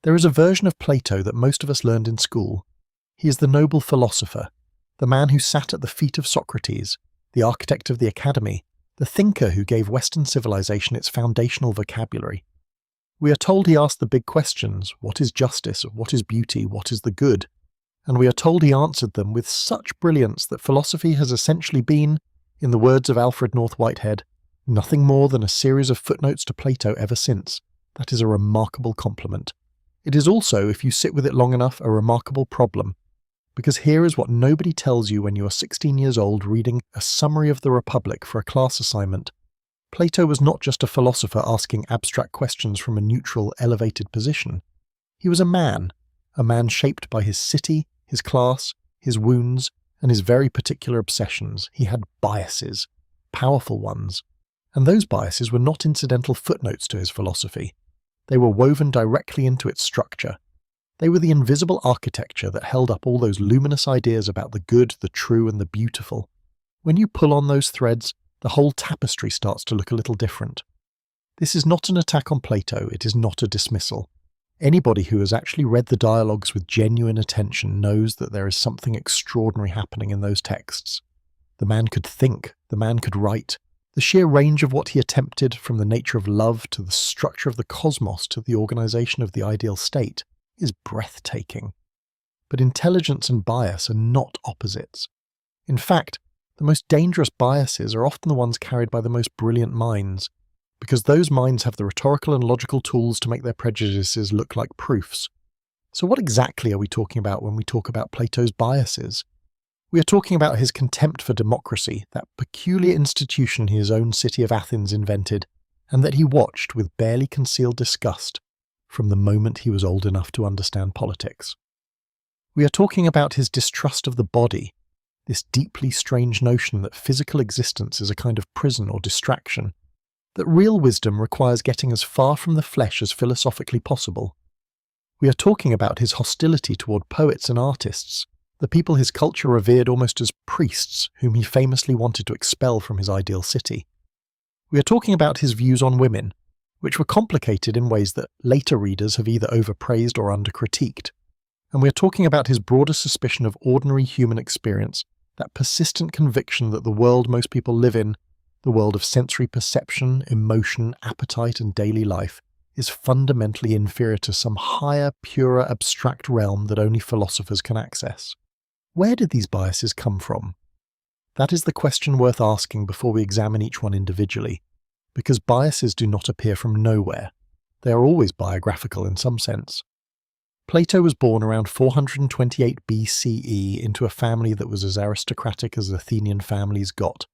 There is a version of Plato that most of us learned in school. He is the noble philosopher, the man who sat at the feet of Socrates, the architect of the academy, the thinker who gave Western civilization its foundational vocabulary. We are told he asked the big questions: what is justice, what is beauty, what is the good? And we are told he answered them with such brilliance that philosophy has essentially been, in the words of Alfred North Whitehead, nothing more than a series of footnotes to Plato ever since. That is a remarkable compliment. It is also, if you sit with it long enough, a remarkable problem. Because here is what nobody tells you when you are 16 years old reading a summary of the Republic for a class assignment. Plato was not just a philosopher asking abstract questions from a neutral, elevated position. He was a man shaped by his city, his class, his wounds, and his very particular obsessions. He had biases, powerful ones. And those biases were not incidental footnotes to his philosophy. They were woven directly into its structure. They were the invisible architecture that held up all those luminous ideas about the good, the true, and the beautiful. When you pull on those threads, the whole tapestry starts to look a little different. This is not an attack on Plato, it is not a dismissal. Anybody who has actually read the dialogues with genuine attention knows that there is something extraordinary happening in those texts. The man could think, the man could write. The sheer range of what he attempted, from the nature of love to the structure of the cosmos to the organization of the ideal state, is breathtaking. But intelligence and bias are not opposites. In fact, the most dangerous biases are often the ones carried by the most brilliant minds, because those minds have the rhetorical and logical tools to make their prejudices look like proofs. So what exactly are we talking about when we talk about Plato's biases? We are talking about his contempt for democracy, that peculiar institution his own city of Athens invented, and that he watched with barely concealed disgust from the moment he was old enough to understand politics. We are talking about his distrust of the body, this deeply strange notion that physical existence is a kind of prison or distraction, that real wisdom requires getting as far from the flesh as philosophically possible. We are talking about his hostility toward poets and artists, the people his culture revered almost as priests, whom he famously wanted to expel from his ideal city. We are talking about his views on women, which were complicated in ways that later readers have either overpraised or under-critiqued. And we are talking about his broader suspicion of ordinary human experience, that persistent conviction that the world most people live in, the world of sensory perception, emotion, appetite, and daily life, is fundamentally inferior to some higher, purer, abstract realm that only philosophers can access. Where did these biases come from? That is the question worth asking before we examine each one individually, because biases do not appear from nowhere. They are always biographical in some sense. Plato was born around 428 BCE into a family that was as aristocratic as Athenian families got.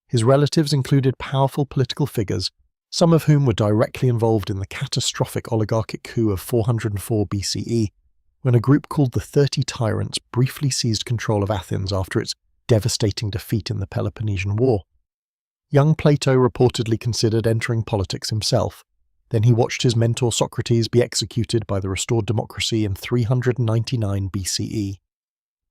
His relatives included powerful political figures, some of whom were directly involved in the catastrophic oligarchic coup of 404 BCE, when a group called the 30 Tyrants briefly seized control of Athens after its devastating defeat in the Peloponnesian War. Young Plato reportedly considered entering politics himself. Then he watched his mentor Socrates be executed by the restored democracy in 399 BCE.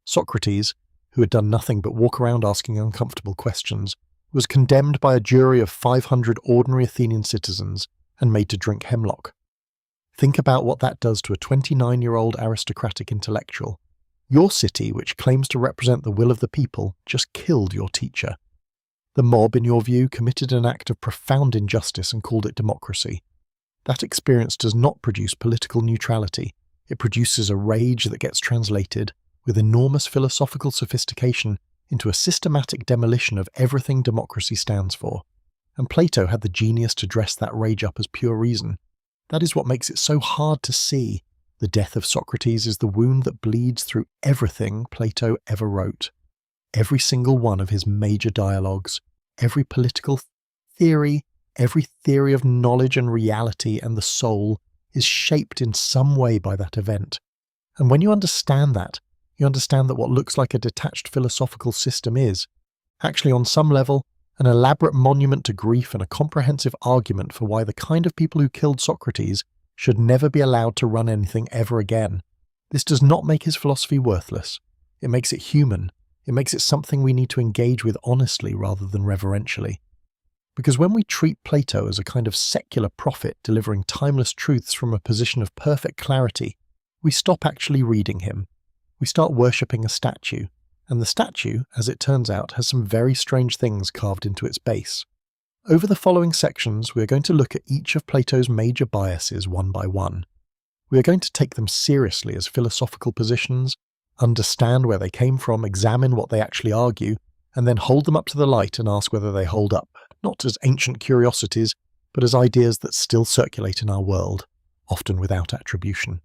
Socrates, who had done nothing but walk around asking uncomfortable questions, was condemned by a jury of 500 ordinary Athenian citizens and made to drink hemlock. Think about what that does to a 29-year-old aristocratic intellectual. Your city, which claims to represent the will of the people, just killed your teacher. The mob, in your view, committed an act of profound injustice and called it democracy. That experience does not produce political neutrality. It produces a rage that gets translated, with enormous philosophical sophistication, into a systematic demolition of everything democracy stands for. And Plato had the genius to dress that rage up as pure reason. That is what makes it so hard to see. The death of Socrates is the wound that bleeds through everything Plato ever wrote. Every single one of his major dialogues, every political theory, every theory of knowledge and reality and the soul is shaped in some way by that event. And when you understand that, you understand that what looks like a detached philosophical system is, actually on some level, an elaborate monument to grief and a comprehensive argument for why the kind of people who killed Socrates should never be allowed to run anything ever again. This does not make his philosophy worthless. It makes it human. It makes it something we need to engage with honestly rather than reverentially. Because when we treat Plato as a kind of secular prophet delivering timeless truths from a position of perfect clarity, we stop actually reading him. We start worshipping a statue, and the statue, as it turns out, has some very strange things carved into its base. Over the following sections, we are going to look at each of Plato's major biases one by one. We are going to take them seriously as philosophical positions, understand where they came from, examine what they actually argue, and then hold them up to the light and ask whether they hold up, not as ancient curiosities, but as ideas that still circulate in our world, often without attribution.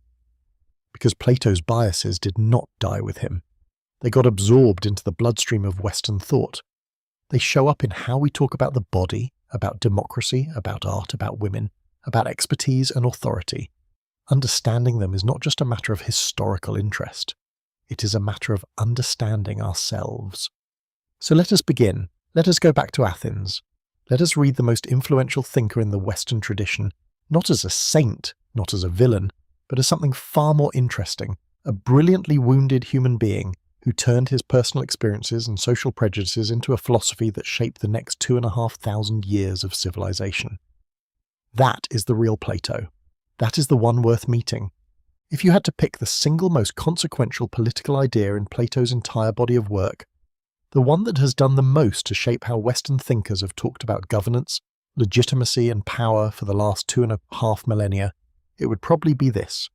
Because Plato's biases did not die with him. They got absorbed into the bloodstream of Western thought. They show up in how we talk about the body, about democracy, about art, about women, about expertise and authority. Understanding them is not just a matter of historical interest. It is a matter of understanding ourselves. So let us begin. Let us go back to Athens. Let us read the most influential thinker in the Western tradition, not as a saint, not as a villain, but as something far more interesting, a brilliantly wounded human being who turned his personal experiences and social prejudices into a philosophy that shaped the next 2,500 years of civilization. That is the real Plato. That is the one worth meeting. If you had to pick the single most consequential political idea in Plato's entire body of work, the one that has done the most to shape how Western thinkers have talked about governance, legitimacy and power for the last 2.5 millennia, it would probably be this.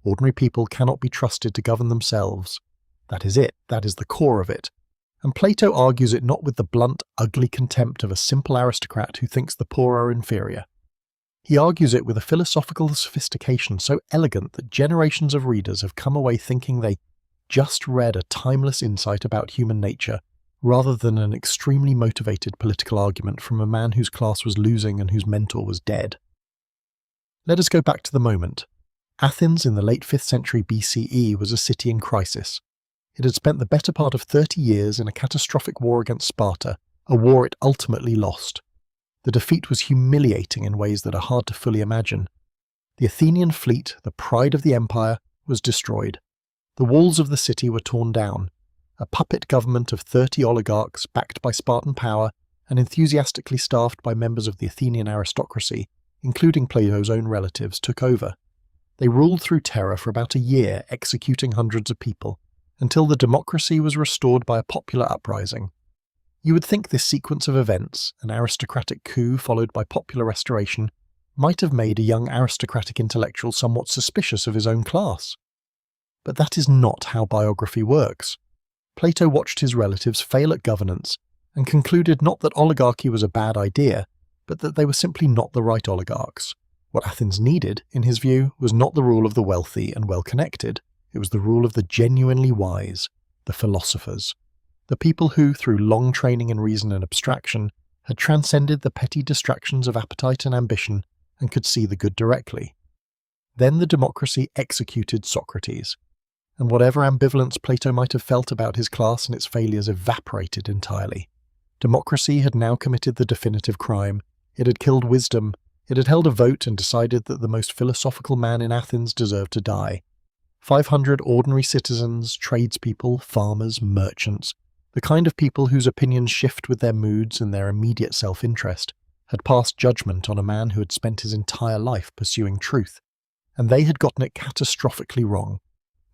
Ordinary people cannot be trusted to govern themselves. That is it. That is the core of it. And Plato argues it not with the blunt, ugly contempt of a simple aristocrat who thinks the poor are inferior. He argues it with a philosophical sophistication so elegant that generations of readers have come away thinking they just read a timeless insight about human nature, rather than an extremely motivated political argument from a man whose class was losing and whose mentor was dead. Let us go back to the moment. Athens in the late 5th century BCE was a city in crisis. It had spent the better part of 30 years in a catastrophic war against Sparta, a war it ultimately lost. The defeat was humiliating in ways that are hard to fully imagine. The Athenian fleet, the pride of the empire, was destroyed. The walls of the city were torn down. A puppet government of 30 oligarchs, backed by Spartan power and enthusiastically staffed by members of the Athenian aristocracy, including Plato's own relatives, took over. They ruled through terror for about a year, executing hundreds of people, until the democracy was restored by a popular uprising. You would think this sequence of events, an aristocratic coup followed by popular restoration, might have made a young aristocratic intellectual somewhat suspicious of his own class. But that is not how biography works. Plato watched his relatives fail at governance and concluded not that oligarchy was a bad idea, but that they were simply not the right oligarchs. What Athens needed, in his view, was not the rule of the wealthy and well-connected. It was the rule of the genuinely wise, the philosophers, the people who, through long training in reason and abstraction, had transcended the petty distractions of appetite and ambition and could see the good directly. Then the democracy executed Socrates, and whatever ambivalence Plato might have felt about his class and its failures evaporated entirely. Democracy had now committed the definitive crime. It had killed wisdom. It had held a vote and decided that the most philosophical man in Athens deserved to die. 500 ordinary citizens, tradespeople, farmers, merchants, the kind of people whose opinions shift with their moods and their immediate self-interest, had passed judgment on a man who had spent his entire life pursuing truth, and they had gotten it catastrophically wrong.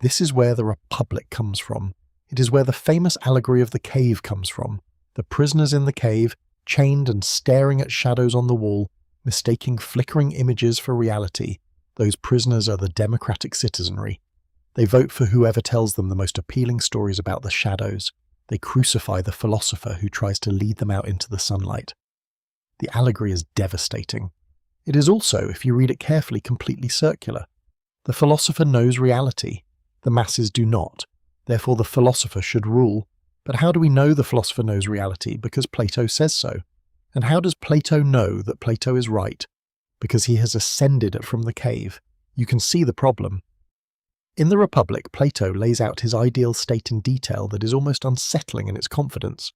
This is where the Republic comes from. It is where the famous allegory of the cave comes from. The prisoners in the cave, chained and staring at shadows on the wall, mistaking flickering images for reality. Those prisoners are the democratic citizenry. They vote for whoever tells them the most appealing stories about the shadows. They crucify the philosopher who tries to lead them out into the sunlight. The allegory is devastating. It is also, if you read it carefully, completely circular. The philosopher knows reality. The masses do not. Therefore the philosopher should rule. But how do we know the philosopher knows reality? Because Plato says so. And how does Plato know that Plato is right? Because he has ascended it from the cave. You can see the problem. In the Republic, Plato lays out his ideal state in detail that is almost unsettling in its confidence.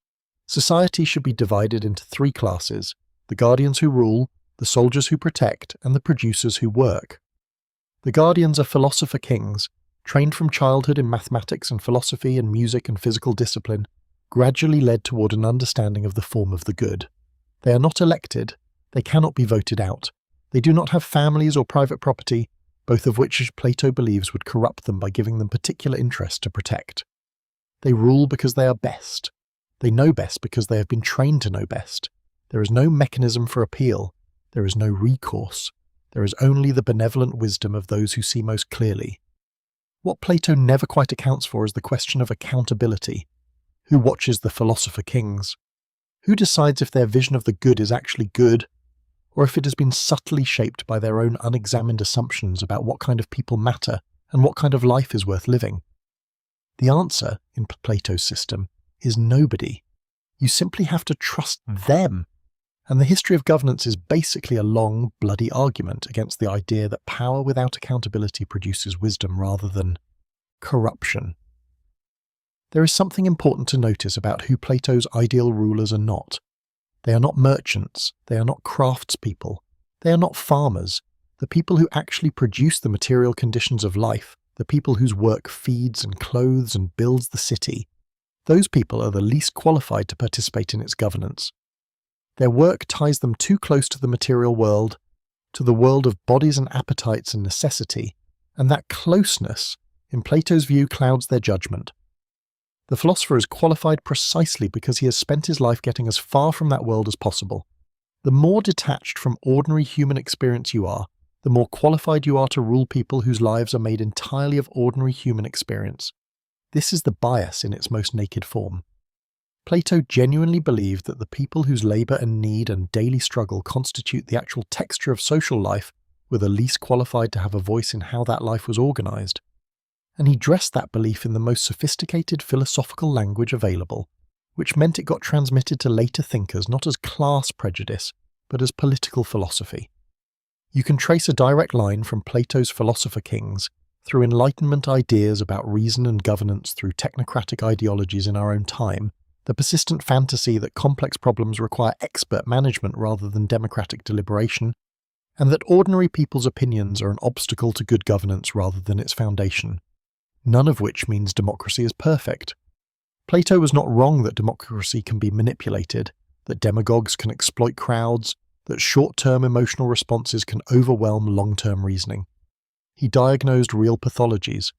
Society should be divided into 3 classes: the guardians who rule, the soldiers who protect, and the producers who work. The guardians are philosopher kings, trained from childhood in mathematics and philosophy and music and physical discipline, gradually led toward an understanding of the form of the good. They are not elected, they cannot be voted out, they do not have families or private property, both of which Plato believes would corrupt them by giving them particular interest to protect. They rule because they are best. They know best because they have been trained to know best. There is no mechanism for appeal. There is no recourse. There is only the benevolent wisdom of those who see most clearly. What Plato never quite accounts for is the question of accountability. Who watches the philosopher kings? Who decides if their vision of the good is actually good, or if it has been subtly shaped by their own unexamined assumptions about what kind of people matter and what kind of life is worth living? The answer, in Plato's system, is nobody. You simply have to trust them. And the history of governance is basically a long, bloody argument against the idea that power without accountability produces wisdom rather than corruption. There is something important to notice about who Plato's ideal rulers are not. They are not merchants, they are not craftspeople, they are not farmers, the people who actually produce the material conditions of life, the people whose work feeds and clothes and builds the city. Those people are the least qualified to participate in its governance. Their work ties them too close to the material world, to the world of bodies and appetites and necessity, and that closeness, in Plato's view, clouds their judgment. The philosopher is qualified precisely because he has spent his life getting as far from that world as possible. The more detached from ordinary human experience you are, the more qualified you are to rule people whose lives are made entirely of ordinary human experience. This is the bias in its most naked form. Plato genuinely believed that the people whose labour and need and daily struggle constitute the actual texture of social life were the least qualified to have a voice in how that life was organised. And he dressed that belief in the most sophisticated philosophical language available, which meant it got transmitted to later thinkers not as class prejudice, but as political philosophy. You can trace a direct line from Plato's philosopher kings through Enlightenment ideas about reason and governance through technocratic ideologies in our own time, the persistent fantasy that complex problems require expert management rather than democratic deliberation, and that ordinary people's opinions are an obstacle to good governance rather than its foundation. None of which means democracy is perfect. Plato was not wrong that democracy can be manipulated, that demagogues can exploit crowds, that short-term emotional responses can overwhelm long-term reasoning. He diagnosed real pathologies,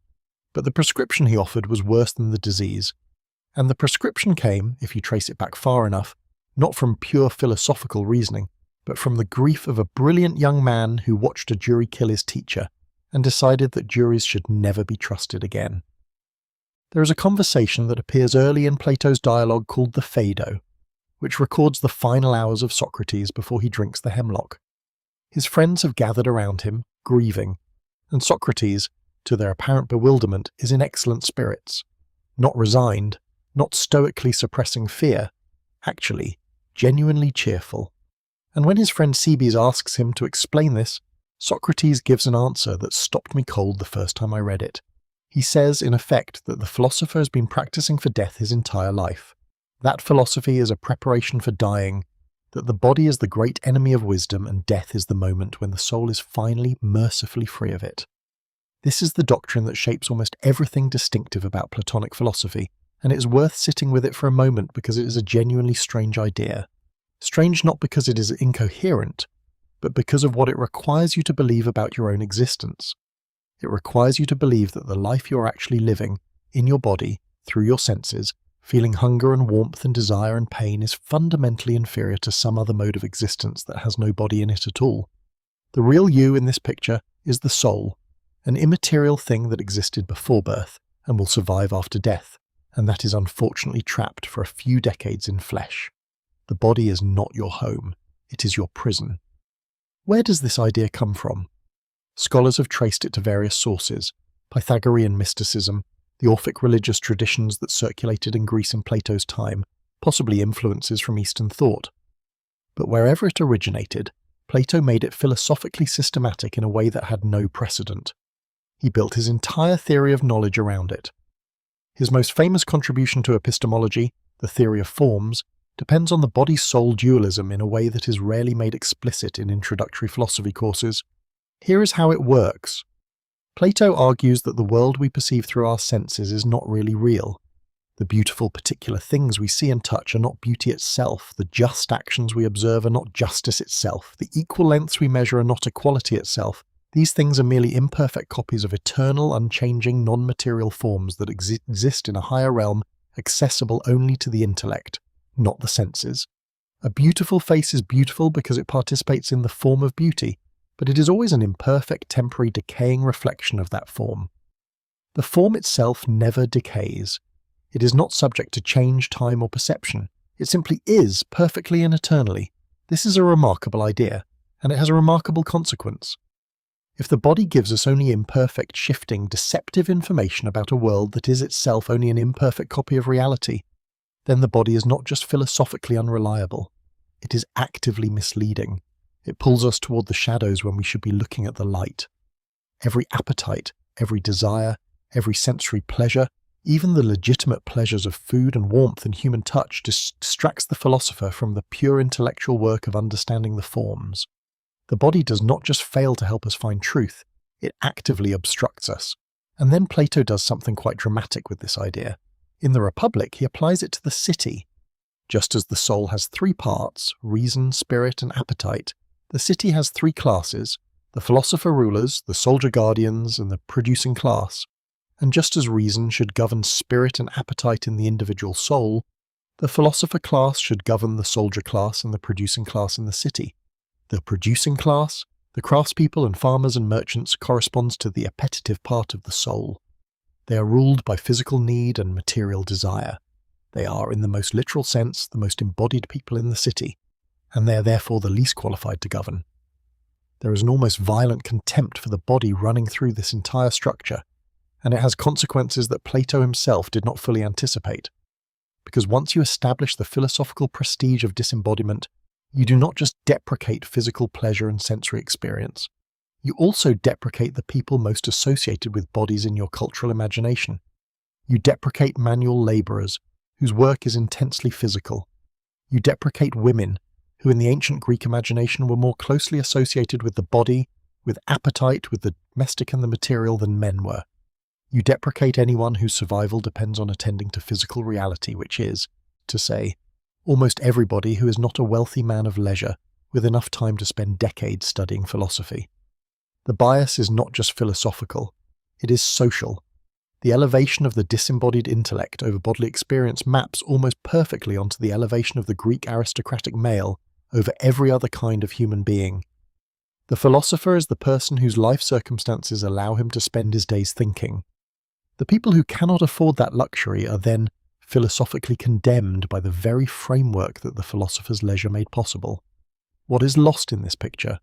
but the prescription he offered was worse than the disease. And the prescription came, if you trace it back far enough, not from pure philosophical reasoning, but from the grief of a brilliant young man who watched a jury kill his teacher and decided that juries should never be trusted again. There is a conversation that appears early in Plato's dialogue called the Phaedo, which records the final hours of Socrates before he drinks the hemlock. His friends have gathered around him, grieving, and Socrates, to their apparent bewilderment, is in excellent spirits, not resigned, not stoically suppressing fear, actually, genuinely cheerful. And when his friend Cebes asks him to explain this, Socrates gives an answer that stopped me cold the first time I read it. He says, in effect, that the philosopher has been practicing for death his entire life. That philosophy is a preparation for dying, that the body is the great enemy of wisdom and death is the moment when the soul is finally, mercifully free of it. This is the doctrine that shapes almost everything distinctive about Platonic philosophy, and it is worth sitting with it for a moment because it is a genuinely strange idea. Strange not because it is incoherent, but because of what it requires you to believe about your own existence. It requires you to believe that the life you are actually living, in your body, through your senses, feeling hunger and warmth and desire and pain, is fundamentally inferior to some other mode of existence that has no body in it at all. The real you in this picture is the soul, an immaterial thing that existed before birth and will survive after death, and that is unfortunately trapped for a few decades in flesh. The body is not your home, it is your prison. Where does this idea come from? Scholars have traced it to various sources: Pythagorean mysticism, the Orphic religious traditions that circulated in Greece in Plato's time, possibly influences from Eastern thought. But wherever it originated, Plato made it philosophically systematic in a way that had no precedent. He built his entire theory of knowledge around it. His most famous contribution to epistemology, the theory of forms, depends on the body-soul dualism in a way that is rarely made explicit in introductory philosophy courses. Here is how it works. Plato argues that the world we perceive through our senses is not really real. The beautiful particular things we see and touch are not beauty itself. The just actions we observe are not justice itself. The equal lengths we measure are not equality itself. These things are merely imperfect copies of eternal, unchanging, non-material forms that exist in a higher realm, accessible only to the intellect, not the senses. A beautiful face is beautiful because it participates in the form of beauty, but it is always an imperfect, temporary, decaying reflection of that form. The form itself never decays. It is not subject to change, time, or perception. It simply is, perfectly and eternally. This is a remarkable idea, and it has a remarkable consequence. If the body gives us only imperfect, shifting, deceptive information about a world that is itself only an imperfect copy of reality, then the body is not just philosophically unreliable, it is actively misleading. It pulls us toward the shadows when we should be looking at the light. Every appetite, every desire, every sensory pleasure, even the legitimate pleasures of food and warmth and human touch distracts the philosopher from the pure intellectual work of understanding the forms. The body does not just fail to help us find truth, it actively obstructs us. And then Plato does something quite dramatic with this idea. In the Republic, he applies it to the city. Just as the soul has three parts, reason, spirit, and appetite, the city has three classes, the philosopher rulers, the soldier guardians, and the producing class. And just as reason should govern spirit and appetite in the individual soul, the philosopher class should govern the soldier class and the producing class in the city. The producing class, the craftspeople and farmers and merchants, corresponds to the appetitive part of the soul. They are ruled by physical need and material desire. They are, in the most literal sense, the most embodied people in the city, and they are therefore the least qualified to govern. There is an almost violent contempt for the body running through this entire structure, and it has consequences that Plato himself did not fully anticipate. Because once you establish the philosophical prestige of disembodiment, you do not just deprecate physical pleasure and sensory experience. You also deprecate the people most associated with bodies in your cultural imagination. You deprecate manual labourers, whose work is intensely physical. You deprecate women, who in the ancient Greek imagination were more closely associated with the body, with appetite, with the domestic and the material than men were. You deprecate anyone whose survival depends on attending to physical reality, which is, to say, almost everybody who is not a wealthy man of leisure with enough time to spend decades studying philosophy. The bias is not just philosophical, it is social. The elevation of the disembodied intellect over bodily experience maps almost perfectly onto the elevation of the Greek aristocratic male over every other kind of human being. The philosopher is the person whose life circumstances allow him to spend his days thinking. The people who cannot afford that luxury are then philosophically condemned by the very framework that the philosopher's leisure made possible. What is lost in this picture?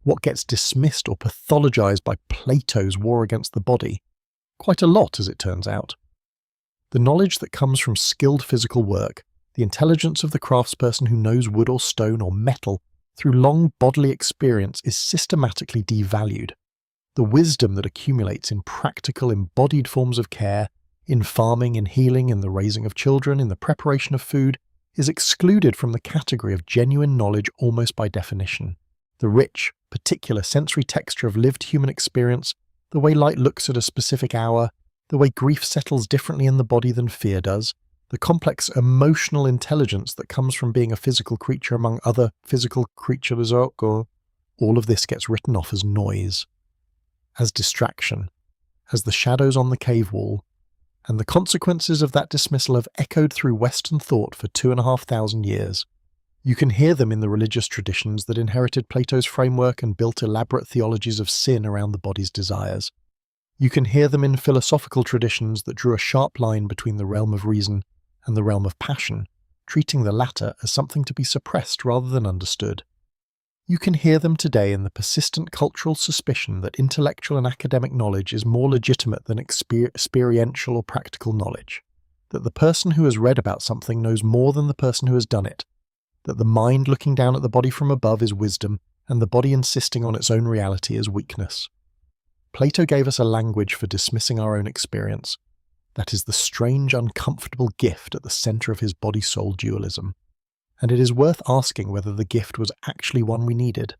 What gets dismissed or pathologized by Plato's war against the body? Quite a lot, as it turns out. The knowledge that comes from skilled physical work, the intelligence of the craftsperson who knows wood or stone or metal through long bodily experience is systematically devalued. The wisdom that accumulates in practical embodied forms of care, in farming, in healing, in the raising of children, in the preparation of food, is excluded from the category of genuine knowledge almost by definition. The rich, particular sensory texture of lived human experience, the way light looks at a specific hour, the way grief settles differently in the body than fear does, the complex emotional intelligence that comes from being a physical creature among other physical creatures, all of this gets written off as noise, as distraction, as the shadows on the cave wall, and the consequences of that dismissal have echoed through Western thought for 2,500 years. You can hear them in the religious traditions that inherited Plato's framework and built elaborate theologies of sin around the body's desires. You can hear them in philosophical traditions that drew a sharp line between the realm of reason and the realm of passion, treating the latter as something to be suppressed rather than understood. You can hear them today in the persistent cultural suspicion that intellectual and academic knowledge is more legitimate than experiential or practical knowledge, that the person who has read about something knows more than the person who has done it, that the mind looking down at the body from above is wisdom, and the body insisting on its own reality is weakness. Plato gave us a language for dismissing our own experience. That is the strange, uncomfortable gift at the centre of his body-soul dualism. And it is worth asking whether the gift was actually one we needed.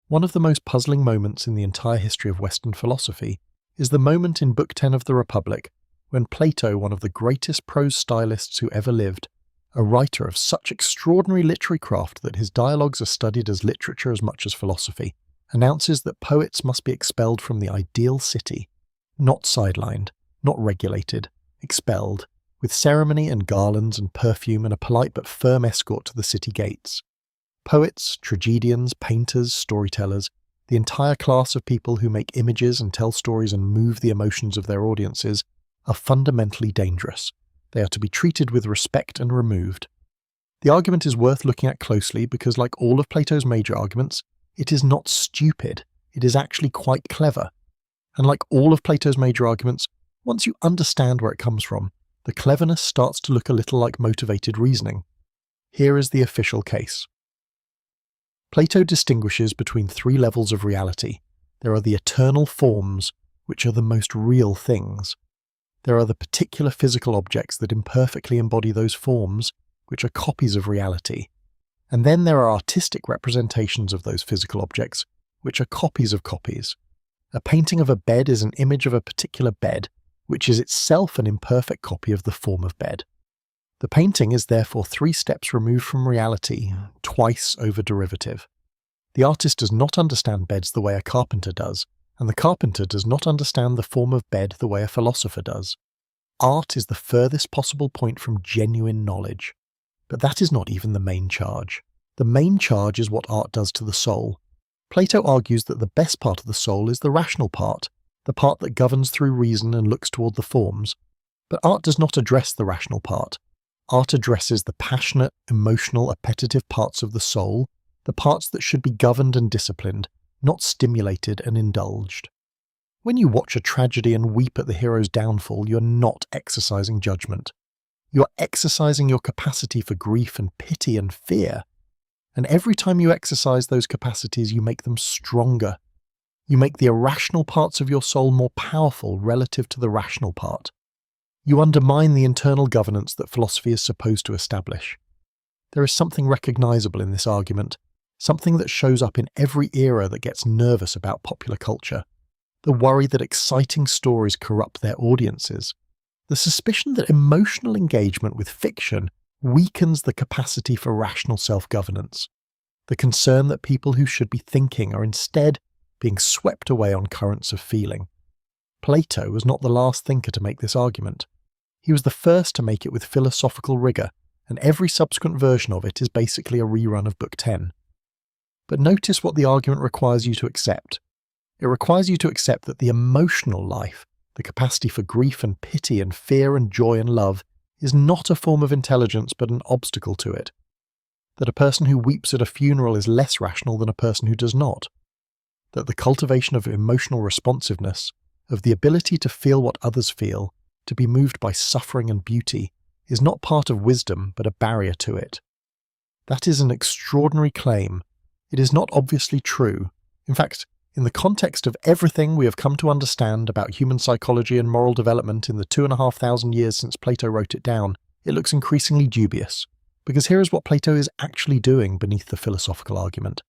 One of the most puzzling moments in the entire history of Western philosophy is the moment in Book 10 of the Republic when Plato, one of the greatest prose stylists who ever lived, a writer of such extraordinary literary craft that his dialogues are studied as literature as much as philosophy, announces that poets must be expelled from the ideal city, not sidelined, not regulated, expelled, with ceremony and garlands and perfume and a polite but firm escort to the city gates. Poets, tragedians, painters, storytellers, the entire class of people who make images and tell stories and move the emotions of their audiences, are fundamentally dangerous. They are to be treated with respect and removed. The argument is worth looking at closely because, like all of Plato's major arguments, it is not stupid, it is actually quite clever. And like all of Plato's major arguments, once you understand where it comes from, the cleverness starts to look a little like motivated reasoning. Here is the official case. Plato distinguishes between three levels of reality. There are the eternal forms, which are the most real things. There are the particular physical objects that imperfectly embody those forms, which are copies of reality. And then there are artistic representations of those physical objects, which are copies of copies. A painting of a bed is an image of a particular bed, which is itself an imperfect copy of the form of bed. The painting is therefore 3 steps removed from reality, twice over derivative. The artist does not understand beds the way a carpenter does, and the carpenter does not understand the form of bed the way a philosopher does. Art is the furthest possible point from genuine knowledge. But that is not even the main charge. The main charge is what art does to the soul. Plato argues that the best part of the soul is the rational part, the part that governs through reason and looks toward the forms. But art does not address the rational part. Art addresses the passionate, emotional, appetitive parts of the soul, the parts that should be governed and disciplined, not stimulated and indulged. When you watch a tragedy and weep at the hero's downfall, you're not exercising judgment. You are exercising your capacity for grief and pity and fear. And every time you exercise those capacities, you make them stronger. You make the irrational parts of your soul more powerful relative to the rational part. You undermine the internal governance that philosophy is supposed to establish. There is something recognizable in this argument, something that shows up in every era that gets nervous about popular culture. The worry that exciting stories corrupt their audiences. The suspicion that emotional engagement with fiction weakens the capacity for rational self-governance. The concern that people who should be thinking are instead being swept away on currents of feeling. Plato was not the last thinker to make this argument. He was the first to make it with philosophical rigour, and every subsequent version of it is basically a rerun of Book 10. But notice what the argument requires you to accept. It requires you to accept that the emotional life, the capacity for grief and pity and fear and joy and love, is not a form of intelligence but an obstacle to it. That a person who weeps at a funeral is less rational than a person who does not. That the cultivation of emotional responsiveness, of the ability to feel what others feel, to be moved by suffering and beauty, is not part of wisdom but a barrier to it. That is an extraordinary claim. It is not obviously true. In fact, in the context of everything we have come to understand about human psychology and moral development in the 2,500 years since Plato wrote it down, it looks increasingly dubious. Because here is what Plato is actually doing beneath the philosophical argument.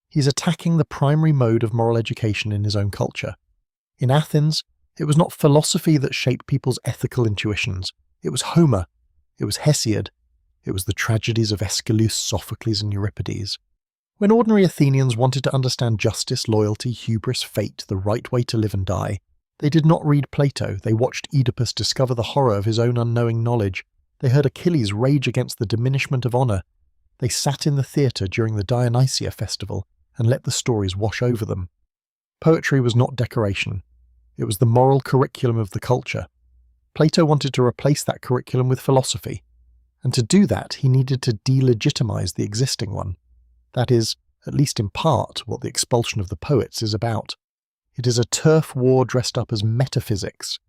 He's attacking the primary mode of moral education in his own culture. In Athens, it was not philosophy that shaped people's ethical intuitions. It was Homer. It was Hesiod. It was the tragedies of Aeschylus, Sophocles, and Euripides. When ordinary Athenians wanted to understand justice, loyalty, hubris, fate, the right way to live and die, they did not read Plato. They watched Oedipus discover the horror of his own unknowing knowledge. They heard Achilles rage against the diminishment of honour. They sat in the theatre during the Dionysia festival and let the stories wash over them. Poetry was not decoration. It was the moral curriculum of the culture. Plato wanted to replace that curriculum with philosophy, and to do that he needed to delegitimize the existing one. That is, at least in part, what the expulsion of the poets is about. It is a turf war dressed up as metaphysics.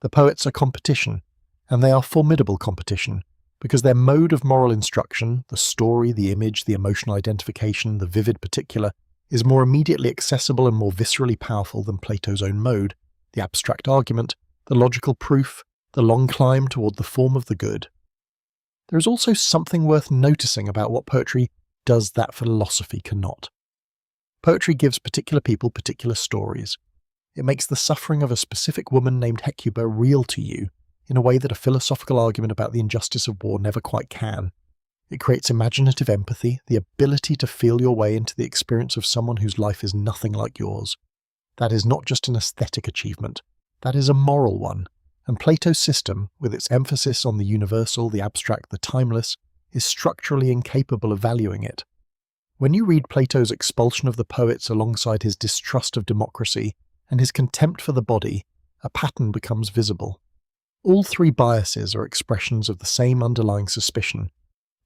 The poets are competition, and they are formidable competition, because their mode of moral instruction, the story, the image, the emotional identification, the vivid particular, is more immediately accessible and more viscerally powerful than Plato's own mode, the abstract argument, the logical proof, the long climb toward the form of the good. There is also something worth noticing about what poetry does that philosophy cannot. Poetry gives particular people particular stories. It makes the suffering of a specific woman named Hecuba real to you. in a way that a philosophical argument about the injustice of war never quite can. It creates imaginative empathy, the ability to feel your way into the experience of someone whose life is nothing like yours. That is not just an aesthetic achievement, that is a moral one, and Plato's system, with its emphasis on the universal, the abstract, the timeless, is structurally incapable of valuing it. When you read Plato's expulsion of the poets alongside his distrust of democracy and his contempt for the body, a pattern becomes visible. All three biases are expressions of the same underlying suspicion.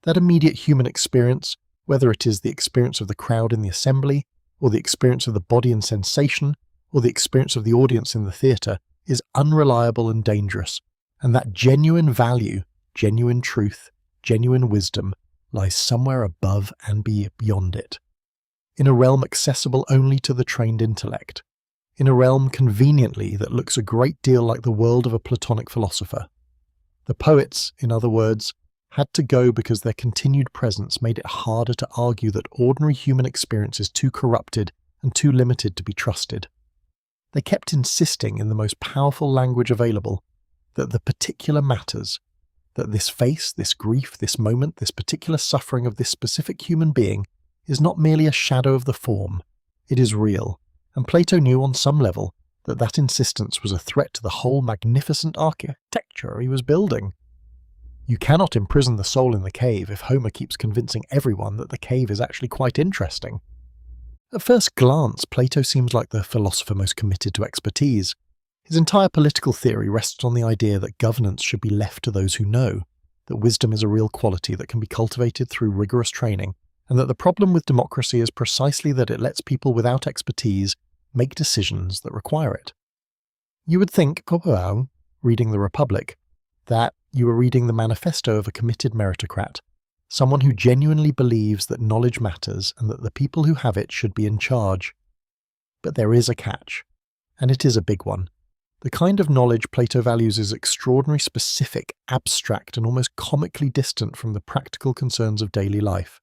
That immediate human experience, whether it is the experience of the crowd in the assembly, or the experience of the body in sensation, or the experience of the audience in the theatre, is unreliable and dangerous, and that genuine value, genuine truth, genuine wisdom lies somewhere above and beyond it, in a realm accessible only to the trained intellect, in a realm conveniently that looks a great deal like the world of a Platonic philosopher. The poets, in other words, had to go because their continued presence made it harder to argue that ordinary human experience is too corrupted and too limited to be trusted. They kept insisting in the most powerful language available that the particular matters, that this face, this grief, this moment, this particular suffering of this specific human being is not merely a shadow of the form, it is real, and Plato knew on some level that that insistence was a threat to the whole magnificent architecture he was building. You cannot imprison the soul in the cave if Homer keeps convincing everyone that the cave is actually quite interesting. At first glance, Plato seems like the philosopher most committed to expertise. His entire political theory rests on the idea that governance should be left to those who know, that wisdom is a real quality that can be cultivated through rigorous training, and that the problem with democracy is precisely that it lets people without expertise make decisions that require it. You would think, reading The Republic, that you are reading the manifesto of a committed meritocrat, someone who genuinely believes that knowledge matters and that the people who have it should be in charge. But there is a catch, and it is a big one. The kind of knowledge Plato values is extraordinarily specific, abstract, and almost comically distant from the practical concerns of daily life.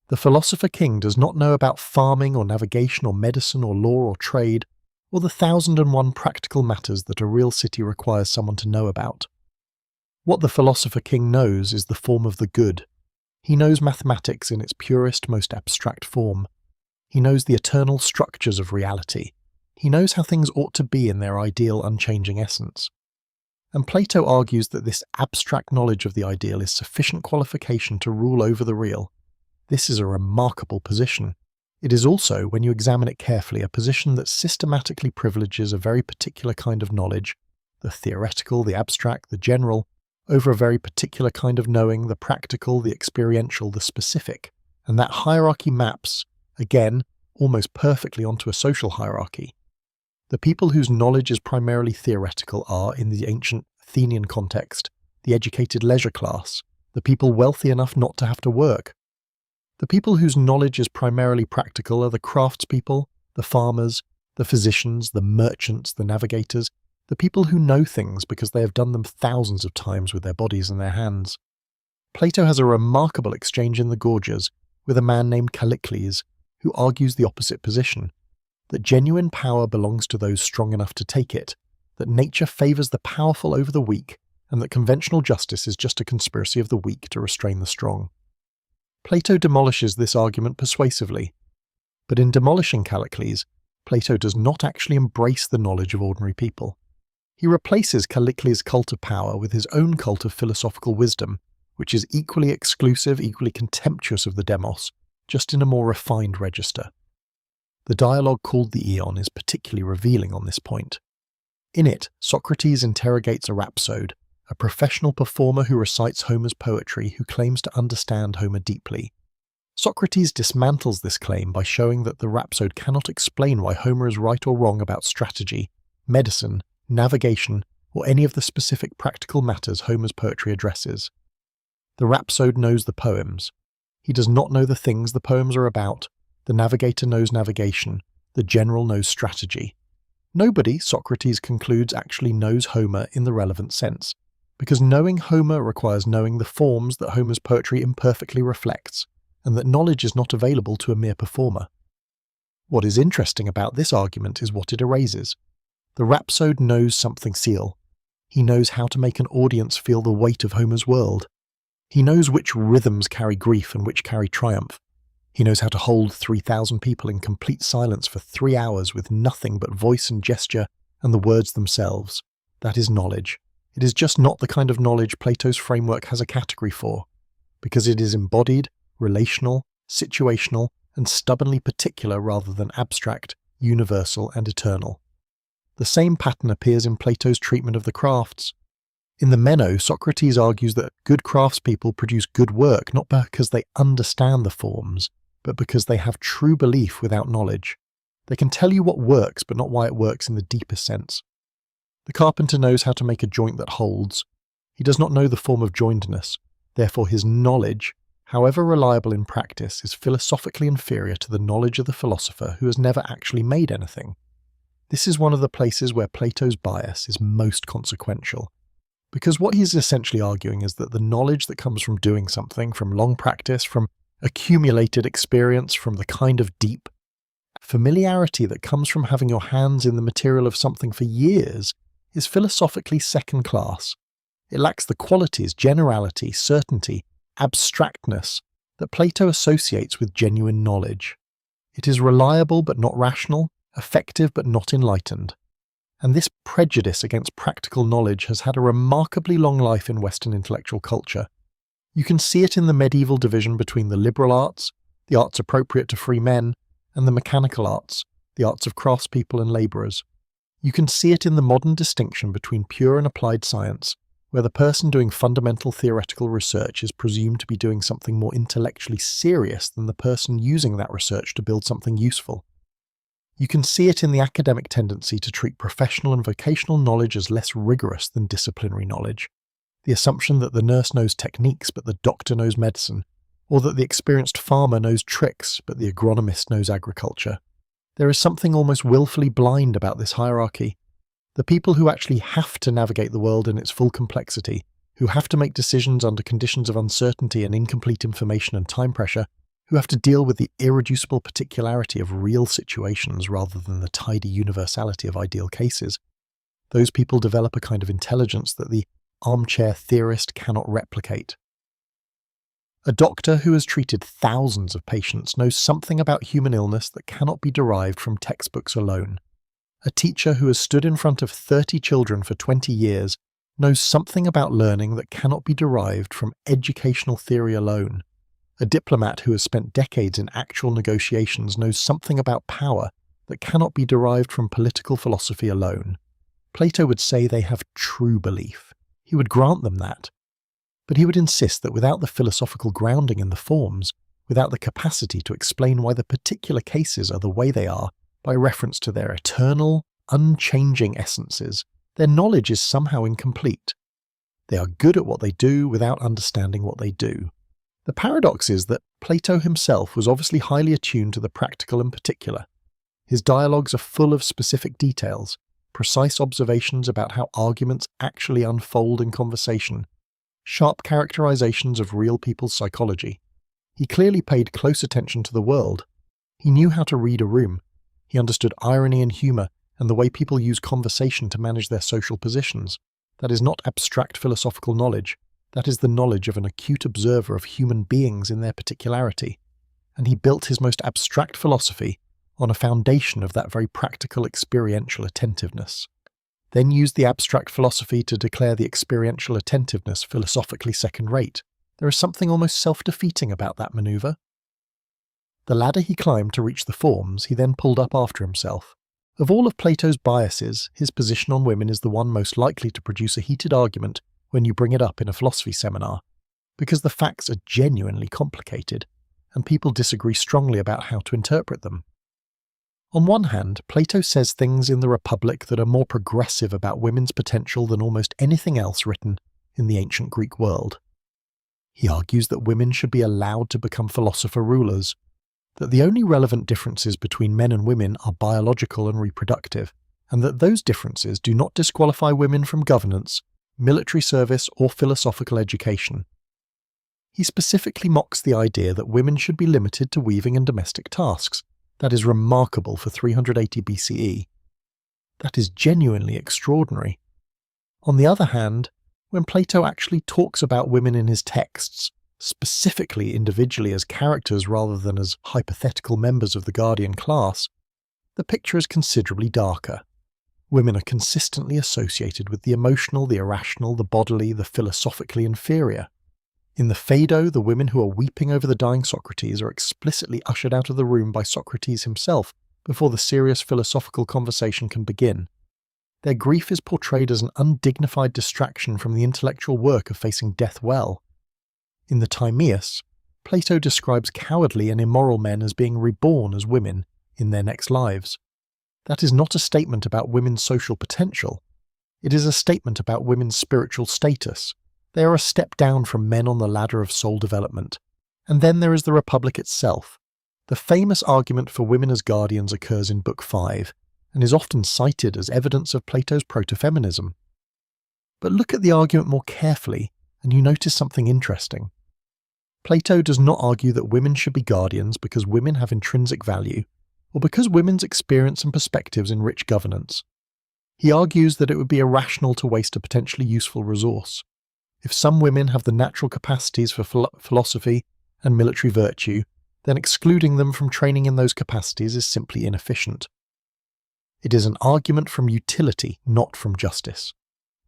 The philosopher king does not know about farming or navigation or medicine or law or trade, or the 1,001 practical matters that a real city requires someone to know about. What the philosopher king knows is the form of the good. He knows mathematics in its purest, most abstract form. He knows the eternal structures of reality. He knows how things ought to be in their ideal, unchanging essence. And Plato argues that this abstract knowledge of the ideal is sufficient qualification to rule over the real. This is a remarkable position. It is also, when you examine it carefully, a position that systematically privileges a very particular kind of knowledge, the theoretical, the abstract, the general, over a very particular kind of knowing, the practical, the experiential, the specific, and that hierarchy maps, again, almost perfectly onto a social hierarchy. The people whose knowledge is primarily theoretical are, in the ancient Athenian context, the educated leisure class, the people wealthy enough not to have to work. The people whose knowledge is primarily practical are the craftspeople, the farmers, the physicians, the merchants, the navigators, the people who know things because they have done them thousands of times with their bodies and their hands. Plato has a remarkable exchange in the Gorgias with a man named Callicles, who argues the opposite position, that genuine power belongs to those strong enough to take it, that nature favours the powerful over the weak, and that conventional justice is just a conspiracy of the weak to restrain the strong. Plato demolishes this argument persuasively, but in demolishing Callicles, Plato does not actually embrace the knowledge of ordinary people. He replaces Callicles' cult of power with his own cult of philosophical wisdom, which is equally exclusive, equally contemptuous of the demos, just in a more refined register. The dialogue called the Aeon is particularly revealing on this point. In it, Socrates interrogates a rhapsode, a professional performer who recites Homer's poetry who claims to understand Homer deeply. Socrates dismantles this claim by showing that the rhapsode cannot explain why Homer is right or wrong about strategy, medicine, navigation, or any of the specific practical matters Homer's poetry addresses. The rhapsode knows the poems. He does not know the things the poems are about. The navigator knows navigation. The general knows strategy. Nobody, Socrates concludes, actually knows Homer in the relevant sense, because knowing Homer requires knowing the forms that Homer's poetry imperfectly reflects, and that knowledge is not available to a mere performer. What is interesting about this argument is what it erases. The rhapsode knows something seal. He knows how to make an audience feel the weight of Homer's world. He knows which rhythms carry grief and which carry triumph. He knows how to hold 3,000 people in complete silence for 3 hours with nothing but voice and gesture and the words themselves. That is knowledge. It is just not the kind of knowledge Plato's framework has a category for, because it is embodied, relational, situational, and stubbornly particular rather than abstract, universal, and eternal. The same pattern appears in Plato's treatment of the crafts. In the Meno, Socrates argues that good craftspeople produce good work not because they understand the forms, but because they have true belief without knowledge. They can tell you what works, but not why it works in the deepest sense. The carpenter knows how to make a joint that holds. He does not know the form of jointedness. Therefore his knowledge, however reliable in practice, is philosophically inferior to the knowledge of the philosopher who has never actually made anything. This is one of the places where Plato's bias is most consequential, because what he is essentially arguing is that the knowledge that comes from doing something, from long practice, from accumulated experience, from the kind of deep familiarity that comes from having your hands in the material of something for years, is philosophically second class. It lacks the qualities, generality, certainty, abstractness that Plato associates with genuine knowledge. It is reliable but not rational, effective but not enlightened. And this prejudice against practical knowledge has had a remarkably long life in Western intellectual culture. You can see it in the medieval division between the liberal arts, the arts appropriate to free men, and the mechanical arts, the arts of craftspeople and labourers. You can see it in the modern distinction between pure and applied science, where the person doing fundamental theoretical research is presumed to be doing something more intellectually serious than the person using that research to build something useful. You can see it in the academic tendency to treat professional and vocational knowledge as less rigorous than disciplinary knowledge, the assumption that the nurse knows techniques but the doctor knows medicine, or that the experienced farmer knows tricks but the agronomist knows agriculture. There is something almost willfully blind about this hierarchy. The people who actually have to navigate the world in its full complexity, who have to make decisions under conditions of uncertainty and incomplete information and time pressure, who have to deal with the irreducible particularity of real situations rather than the tidy universality of ideal cases, those people develop a kind of intelligence that the armchair theorist cannot replicate. A doctor who has treated thousands of patients knows something about human illness that cannot be derived from textbooks alone. A teacher who has stood in front of 30 children for 20 years knows something about learning that cannot be derived from educational theory alone. A diplomat who has spent decades in actual negotiations knows something about power that cannot be derived from political philosophy alone. Plato would say they have true belief. He would grant them that. But he would insist that without the philosophical grounding in the forms, without the capacity to explain why the particular cases are the way they are by reference to their eternal, unchanging essences, their knowledge is somehow incomplete. They are good at what they do without understanding what they do. The paradox is that Plato himself was obviously highly attuned to the practical and particular. His dialogues are full of specific details, precise observations about how arguments actually unfold in conversation, sharp characterizations of real people's psychology. He clearly paid close attention to the world. He knew how to read a room. He understood irony and humour and the way people use conversation to manage their social positions. That is not abstract philosophical knowledge. That is the knowledge of an acute observer of human beings in their particularity. And he built his most abstract philosophy on a foundation of that very practical experiential attentiveness. Then used the abstract philosophy to declare the experiential attentiveness philosophically second-rate. There is something almost self-defeating about that manoeuvre. The ladder he climbed to reach the forms he then pulled up after himself. Of all of Plato's biases, his position on women is the one most likely to produce a heated argument when you bring it up in a philosophy seminar, because the facts are genuinely complicated, and people disagree strongly about how to interpret them. On one hand, Plato says things in the Republic that are more progressive about women's potential than almost anything else written in the ancient Greek world. He argues that women should be allowed to become philosopher rulers, that the only relevant differences between men and women are biological and reproductive, and that those differences do not disqualify women from governance, military service, or philosophical education. He specifically mocks the idea that women should be limited to weaving and domestic tasks. That is remarkable for 380 BCE. That is genuinely extraordinary. On the other hand, when Plato actually talks about women in his texts, specifically individually as characters rather than as hypothetical members of the guardian class, the picture is considerably darker. Women are consistently associated with the emotional, the irrational, the bodily, the philosophically inferior. In the Phaedo, the women who are weeping over the dying Socrates are explicitly ushered out of the room by Socrates himself before the serious philosophical conversation can begin. Their grief is portrayed as an undignified distraction from the intellectual work of facing death well. In the Timaeus, Plato describes cowardly and immoral men as being reborn as women in their next lives. That is not a statement about women's social potential. It is a statement about women's spiritual status. They are a step down from men on the ladder of soul development. And then there is the Republic itself. The famous argument for women as guardians occurs in Book 5, and is often cited as evidence of Plato's proto-feminism. But look at the argument more carefully, and you notice something interesting. Plato does not argue that women should be guardians because women have intrinsic value, or because women's experience and perspectives enrich governance. He argues that it would be irrational to waste a potentially useful resource. If some women have the natural capacities for philosophy and military virtue, then excluding them from training in those capacities is simply inefficient. It is an argument from utility, not from justice.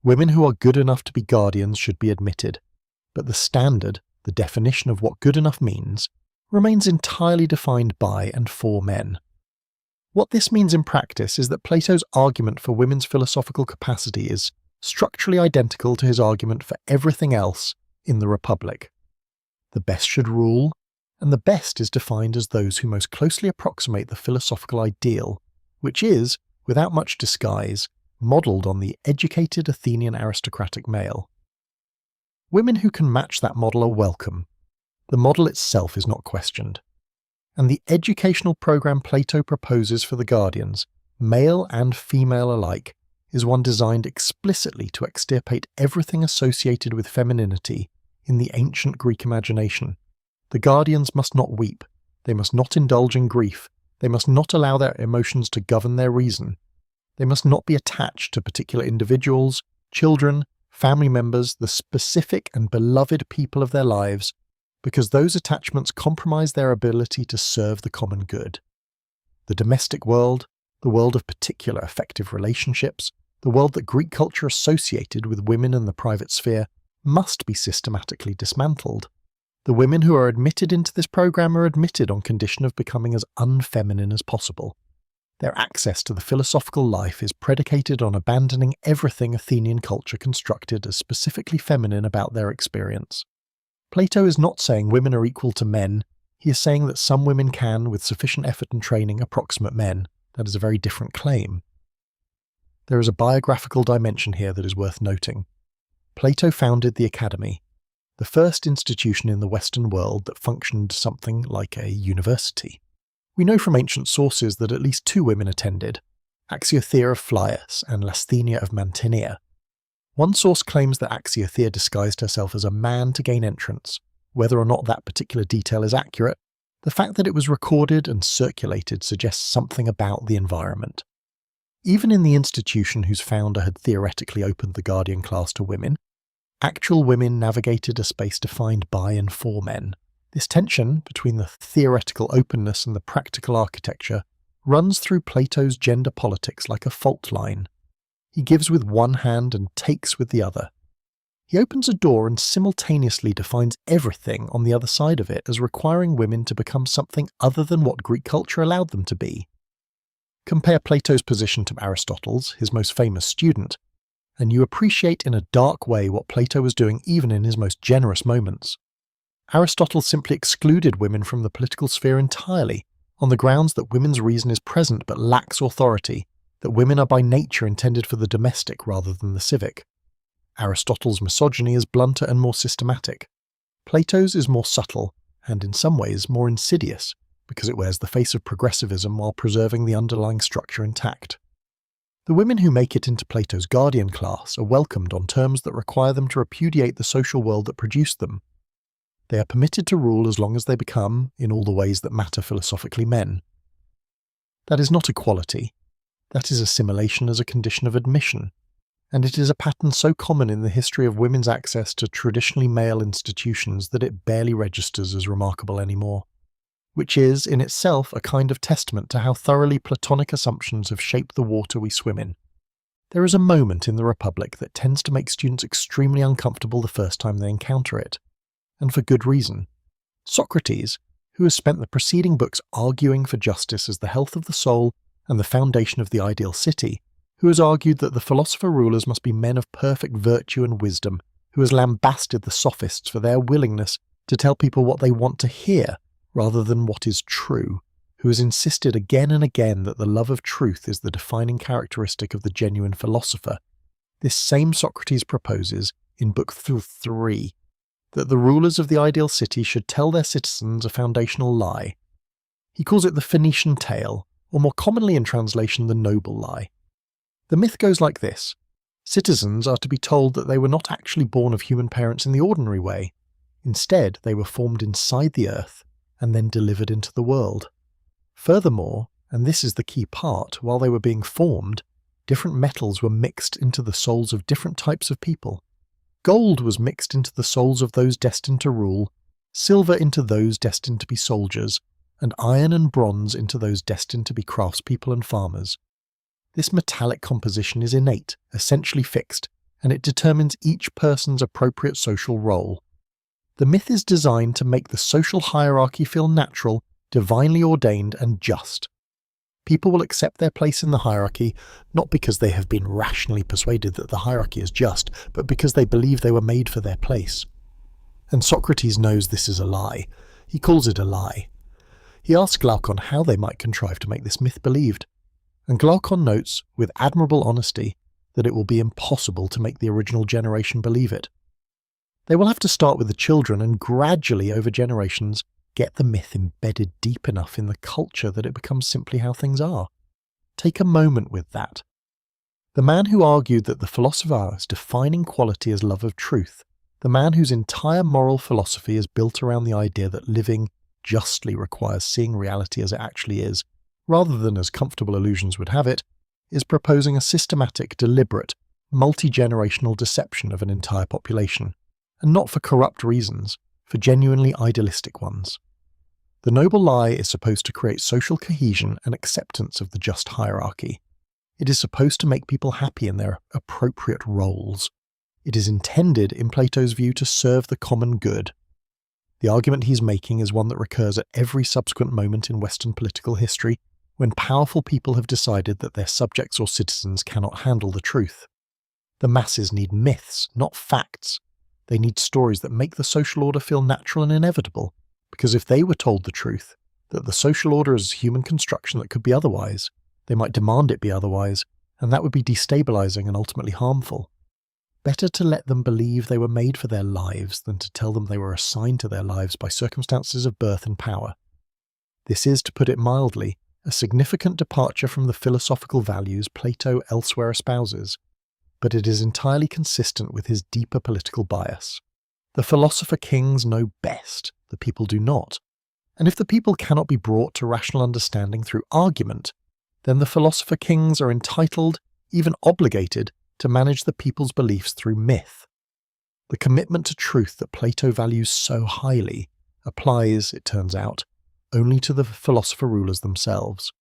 Women who are good enough to be guardians should be admitted, but the standard, the definition of what good enough means, remains entirely defined by and for men. What this means in practice is that Plato's argument for women's philosophical capacity is structurally identical to his argument for everything else in the Republic. The best should rule, and the best is defined as those who most closely approximate the philosophical ideal, which is, without much disguise, modelled on the educated Athenian aristocratic male. Women who can match that model are welcome. The model itself is not questioned. And the educational program Plato proposes for the guardians, male and female alike, is one designed explicitly to extirpate everything associated with femininity in the ancient Greek imagination. The guardians must not weep, they must not indulge in grief, they must not allow their emotions to govern their reason. They must not be attached to particular individuals, children, family members, the specific and beloved people of their lives, because those attachments compromise their ability to serve the common good. The domestic world, the world of particular affective relationships, the world that Greek culture associated with women in the private sphere, must be systematically dismantled. The women who are admitted into this program are admitted on condition of becoming as unfeminine as possible. Their access to the philosophical life is predicated on abandoning everything Athenian culture constructed as specifically feminine about their experience. Plato is not saying women are equal to men, he is saying that some women can, with sufficient effort and training, approximate men. That is a very different claim. There is a biographical dimension here that is worth noting. Plato founded the Academy, the first institution in the Western world that functioned something like a university. We know from ancient sources that at least 2 women attended, Axiothea of Phlius and Lasthenia of Mantinea. One source claims that Axiothea disguised herself as a man to gain entrance. Whether or not that particular detail is accurate, the fact that it was recorded and circulated suggests something about the environment. Even in the institution whose founder had theoretically opened the guardian class to women, actual women navigated a space defined by and for men. This tension between the theoretical openness and the practical architecture runs through Plato's gender politics like a fault line. He gives with one hand and takes with the other. He opens a door and simultaneously defines everything on the other side of it as requiring women to become something other than what Greek culture allowed them to be. Compare Plato's position to Aristotle's, his most famous student, and you appreciate in a dark way what Plato was doing even in his most generous moments. Aristotle simply excluded women from the political sphere entirely, on the grounds that women's reason is present but lacks authority, that women are by nature intended for the domestic rather than the civic. Aristotle's misogyny is blunter and more systematic. Plato's is more subtle, and in some ways more insidious, because it wears the face of progressivism while preserving the underlying structure intact. The women who make it into Plato's guardian class are welcomed on terms that require them to repudiate the social world that produced them. They are permitted to rule as long as they become, in all the ways that matter philosophically, men. That is not equality. That is assimilation as a condition of admission. and it is a pattern so common in the history of women's access to traditionally male institutions that it barely registers as remarkable anymore, which is, in itself, a kind of testament to how thoroughly Platonic assumptions have shaped the water we swim in. There is a moment in the Republic that tends to make students extremely uncomfortable the first time they encounter it, and for good reason. Socrates, who has spent the preceding books arguing for justice as the health of the soul and the foundation of the ideal city, who has argued that the philosopher rulers must be men of perfect virtue and wisdom, who has lambasted the sophists for their willingness to tell people what they want to hear rather than what is true, who has insisted again and again that the love of truth is the defining characteristic of the genuine philosopher. This same Socrates proposes, in Book 3, that the rulers of the ideal city should tell their citizens a foundational lie. He calls it the Phoenician tale, or more commonly in translation, the noble lie. The myth goes like this. Citizens are to be told that they were not actually born of human parents in the ordinary way. Instead, they were formed inside the earth and then delivered into the world. Furthermore, and this is the key part, while they were being formed, different metals were mixed into the souls of different types of people. Gold was mixed into the souls of those destined to rule, silver into those destined to be soldiers, and iron and bronze into those destined to be craftspeople and farmers. This metallic composition is innate, essentially fixed, and it determines each person's appropriate social role. The myth is designed to make the social hierarchy feel natural, divinely ordained, and just. People will accept their place in the hierarchy, not because they have been rationally persuaded that the hierarchy is just, but because they believe they were made for their place. And Socrates knows this is a lie. He calls it a lie. He asks Glaucon how they might contrive to make this myth believed, and Glaucon notes, with admirable honesty, that it will be impossible to make the original generation believe it. They will have to start with the children and gradually, over generations, get the myth embedded deep enough in the culture that it becomes simply how things are. Take a moment with that. The man who argued that the philosopher's defining quality is love of truth, the man whose entire moral philosophy is built around the idea that living justly requires seeing reality as it actually is, rather than as comfortable illusions would have it, is proposing a systematic, deliberate, multi-generational deception of an entire population, and not for corrupt reasons, for genuinely idealistic ones. The noble lie is supposed to create social cohesion and acceptance of the just hierarchy. It is supposed to make people happy in their appropriate roles. It is intended, in Plato's view, to serve the common good. The argument he's making is one that recurs at every subsequent moment in Western political history, when powerful people have decided that their subjects or citizens cannot handle the truth. The masses need myths, not facts. They need stories that make the social order feel natural and inevitable, because if they were told the truth, that the social order is a human construction that could be otherwise, they might demand it be otherwise, and that would be destabilizing and ultimately harmful. Better to let them believe they were made for their lives than to tell them they were assigned to their lives by circumstances of birth and power. This is, to put it mildly, a significant departure from the philosophical values Plato elsewhere espouses, but it is entirely consistent with his deeper political bias. The philosopher kings know best, the people do not, and if the people cannot be brought to rational understanding through argument, then the philosopher kings are entitled, even obligated, to manage the people's beliefs through myth. The commitment to truth that Plato values so highly applies, it turns out, only to the philosopher rulers themselves.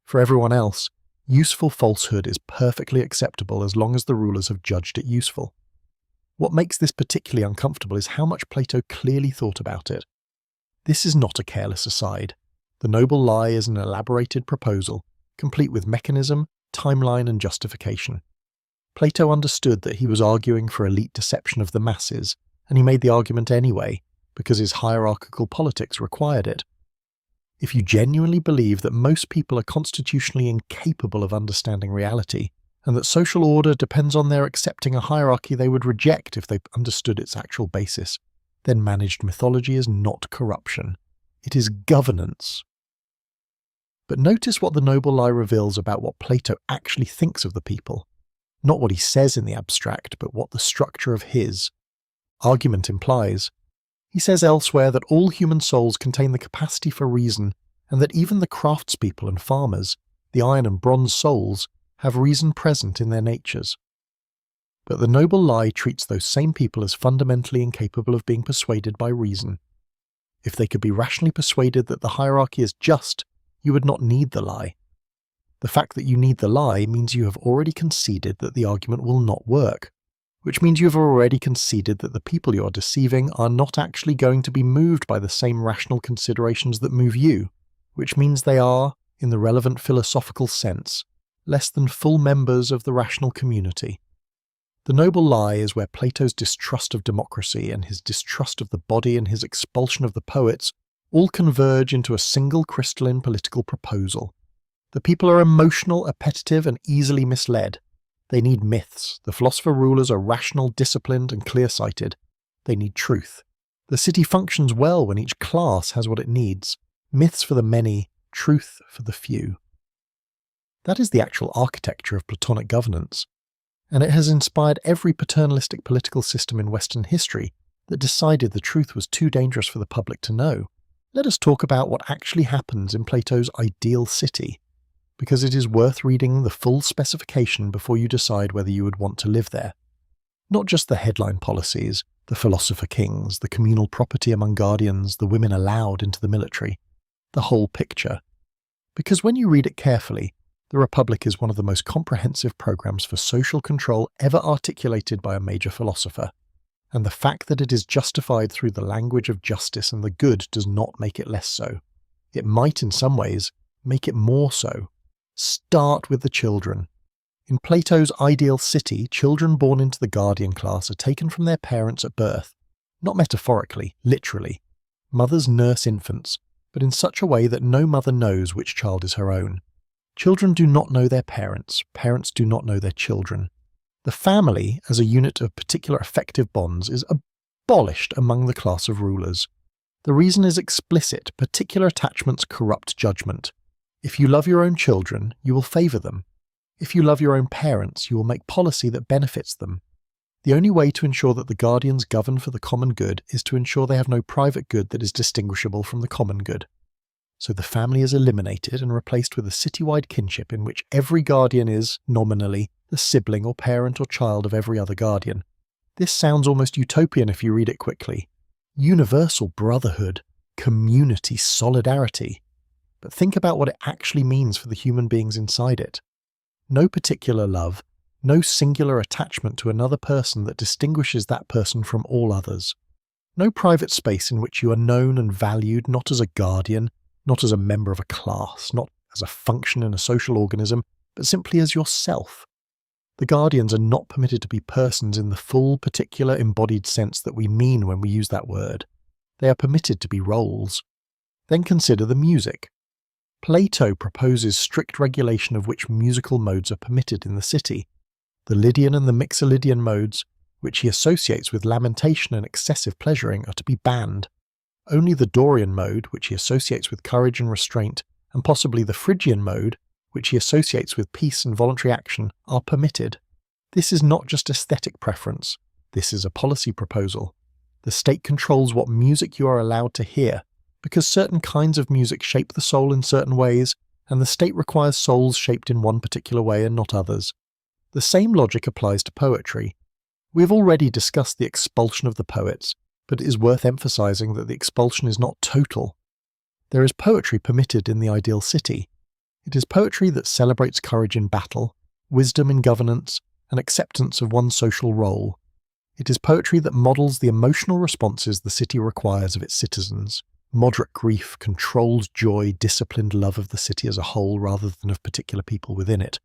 For everyone else, useful falsehood is perfectly acceptable as long as the rulers have judged it useful. What makes this particularly uncomfortable is how much Plato clearly thought about it. This is not a careless aside. The noble lie is an elaborated proposal, complete with mechanism, timeline, and justification. Plato understood that he was arguing for elite deception of the masses, and he made the argument anyway, because his hierarchical politics required it. If you genuinely believe that most people are constitutionally incapable of understanding reality, and that social order depends on their accepting a hierarchy they would reject if they understood its actual basis, then managed mythology is not corruption. It is governance. But notice what the noble lie reveals about what Plato actually thinks of the people. Not what he says in the abstract, but what the structure of his argument implies. He says elsewhere that all human souls contain the capacity for reason, and that even the craftspeople and farmers, the iron and bronze souls, have reason present in their natures. But the noble lie treats those same people as fundamentally incapable of being persuaded by reason. If they could be rationally persuaded that the hierarchy is just, you would not need the lie. The fact that you need the lie means you have already conceded that the argument will not work, which means you have already conceded that the people you are deceiving are not actually going to be moved by the same rational considerations that move you, which means they are, in the relevant philosophical sense, less than full members of the rational community. The noble lie is where Plato's distrust of democracy and his distrust of the body and his expulsion of the poets all converge into a single crystalline political proposal. The people are emotional, appetitive, and easily misled. They need myths. The philosopher-rulers are rational, disciplined, and clear-sighted. They need truth. The city functions well when each class has what it needs. Myths for the many, truth for the few. That is the actual architecture of Platonic governance, and it has inspired every paternalistic political system in Western history that decided the truth was too dangerous for the public to know. Let us talk about what actually happens in Plato's ideal city, because it is worth reading the full specification before you decide whether you would want to live there. Not just the headline policies, the philosopher kings, the communal property among guardians, the women allowed into the military, the whole picture. Because when you read it carefully, the Republic is one of the most comprehensive programs for social control ever articulated by a major philosopher, and the fact that it is justified through the language of justice and the good does not make it less so. It might, in some ways, make it more so. Start with the children. In Plato's ideal city, children born into the guardian class are taken from their parents at birth, not metaphorically, literally. Mothers nurse infants, but in such a way that no mother knows which child is her own. Children do not know their parents, parents do not know their children. The family, as a unit of particular affective bonds, is abolished among the class of rulers. The reason is explicit: particular attachments corrupt judgment. If you love your own children, you will favour them. If you love your own parents, you will make policy that benefits them. The only way to ensure that the guardians govern for the common good is to ensure they have no private good that is distinguishable from the common good. So the family is eliminated and replaced with a citywide kinship in which every guardian is, nominally, the sibling or parent or child of every other guardian. This sounds almost utopian if you read it quickly. Universal brotherhood, community, solidarity. But think about what it actually means for the human beings inside it. No particular love, no singular attachment to another person that distinguishes that person from all others. No private space in which you are known and valued not as a guardian, not as a member of a class, not as a function in a social organism, but simply as yourself. The guardians are not permitted to be persons in the full, particular, embodied sense that we mean when we use that word. They are permitted to be roles. Then consider the music. Plato proposes strict regulation of which musical modes are permitted in the city. The Lydian and the Mixolydian modes, which he associates with lamentation and excessive pleasuring, are to be banned. Only the Dorian mode, which he associates with courage and restraint, and possibly the Phrygian mode, which he associates with peace and voluntary action, are permitted. This is not just aesthetic preference. This is a policy proposal. The state controls what music you are allowed to hear, because certain kinds of music shape the soul in certain ways, and the state requires souls shaped in one particular way and not others. The same logic applies to poetry. We have already discussed the expulsion of the poets, but it is worth emphasizing that the expulsion is not total. There is poetry permitted in the ideal city. It is poetry that celebrates courage in battle, wisdom in governance, and acceptance of one's social role. It is poetry that models the emotional responses the city requires of its citizens: moderate grief, controlled joy, disciplined love of the city as a whole rather than of particular people within it.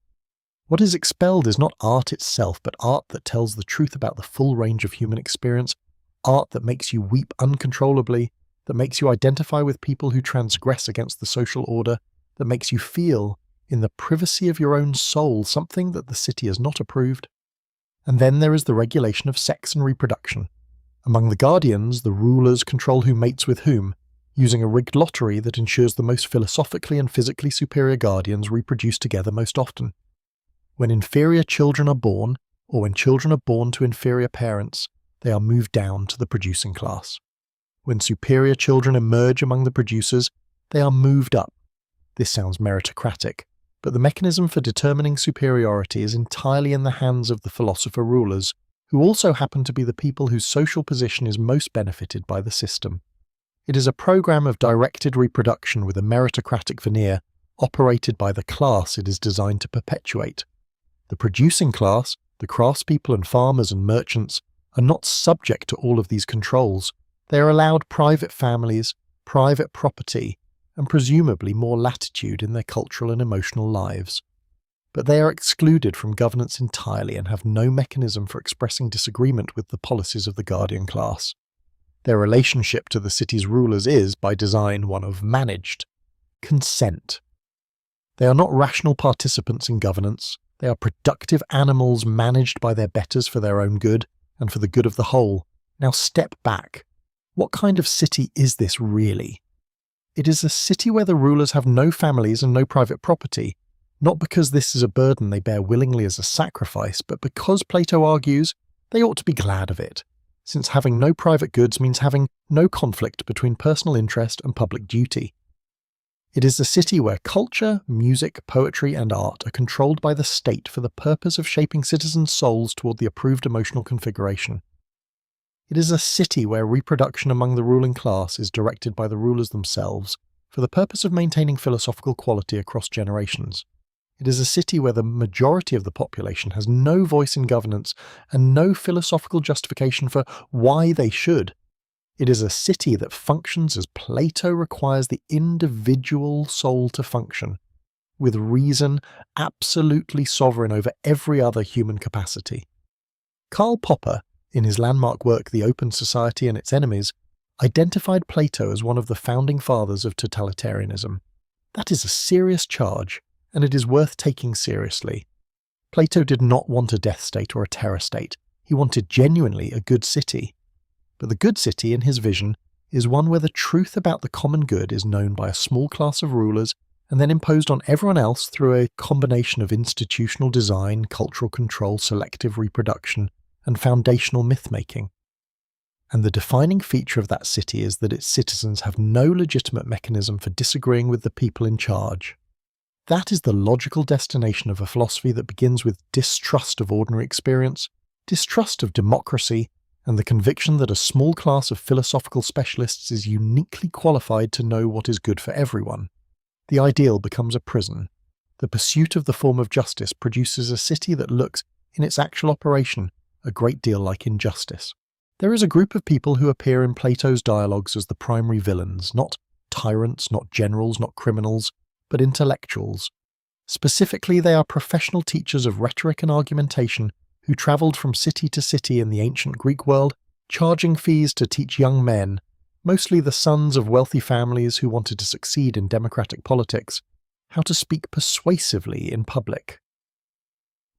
What is expelled is not art itself, but art that tells the truth about the full range of human experience, art that makes you weep uncontrollably, that makes you identify with people who transgress against the social order, that makes you feel, in the privacy of your own soul, something that the city has not approved. And then there is the regulation of sex and reproduction. Among the guardians, the rulers control who mates with whom, using a rigged lottery that ensures the most philosophically and physically superior guardians reproduce together most often. When inferior children are born, or when children are born to inferior parents, they are moved down to the producing class. When superior children emerge among the producers, they are moved up. This sounds meritocratic. but the mechanism for determining superiority is entirely in the hands of the philosopher rulers, who also happen to be the people whose social position is most benefited by the system. It is a program of directed reproduction with a meritocratic veneer, operated by the class it is designed to perpetuate. The producing class, the craftspeople and farmers and merchants, are not subject to all of these controls. They are allowed private families, private property, and presumably more latitude in their cultural and emotional lives. But they are excluded from governance entirely and have no mechanism for expressing disagreement with the policies of the guardian class. Their relationship to the city's rulers is, by design, one of managed consent. They are not rational participants in governance. They are productive animals managed by their betters for their own good and for the good of the whole. Now step back. What kind of city is this really? It is a city where the rulers have no families and no private property, not because this is a burden they bear willingly as a sacrifice, but because, Plato argues, they ought to be glad of it, since having no private goods means having no conflict between personal interest and public duty. It is a city where culture, music, poetry, and art are controlled by the state for the purpose of shaping citizens' souls toward the approved emotional configuration. It is a city where reproduction among the ruling class is directed by the rulers themselves for the purpose of maintaining philosophical quality across generations. It is a city where the majority of the population has no voice in governance and no philosophical justification for why they should. It is a city that functions as Plato requires the individual soul to function, with reason absolutely sovereign over every other human capacity. Karl Popper, in his landmark work The Open Society and Its Enemies, identified Plato as one of the founding fathers of totalitarianism. That is a serious charge, and it is worth taking seriously. Plato did not want a death state or a terror state. He wanted genuinely a good city. But the good city, in his vision, is one where the truth about the common good is known by a small class of rulers and then imposed on everyone else through a combination of institutional design, cultural control, selective reproduction, and foundational myth-making. And the defining feature of that city is that its citizens have no legitimate mechanism for disagreeing with the people in charge. That is the logical destination of a philosophy that begins with distrust of ordinary experience, distrust of democracy, and the conviction that a small class of philosophical specialists is uniquely qualified to know what is good for everyone. The ideal becomes a prison. The pursuit of the form of justice produces a city that looks, in its actual operation, a great deal like injustice. There is a group of people who appear in Plato's dialogues as the primary villains, not tyrants, not generals, not criminals, but intellectuals. Specifically, they are professional teachers of rhetoric and argumentation who travelled from city to city in the ancient Greek world, charging fees to teach young men, mostly the sons of wealthy families who wanted to succeed in democratic politics, how to speak persuasively in public.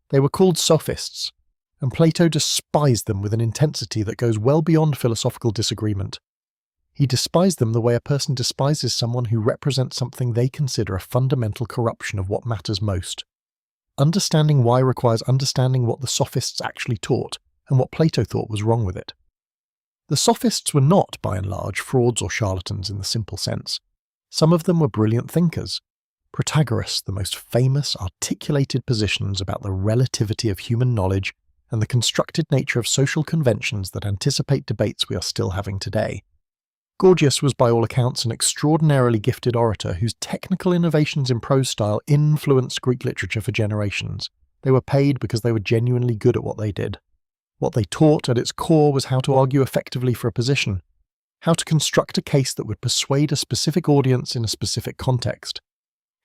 They were called sophists, and Plato despised them with an intensity that goes well beyond philosophical disagreement. He despised them the way a person despises someone who represents something they consider a fundamental corruption of what matters most. Understanding why requires understanding what the sophists actually taught, and what Plato thought was wrong with it. The sophists were not, by and large, frauds or charlatans in the simple sense. Some of them were brilliant thinkers. Protagoras, the most famous, articulated positions about the relativity of human knowledge and the constructed nature of social conventions that anticipate debates we are still having today. Gorgias was by all accounts an extraordinarily gifted orator whose technical innovations in prose style influenced Greek literature for generations. They were paid because they were genuinely good at what they did. What they taught at its core was how to argue effectively for a position, how to construct a case that would persuade a specific audience in a specific context,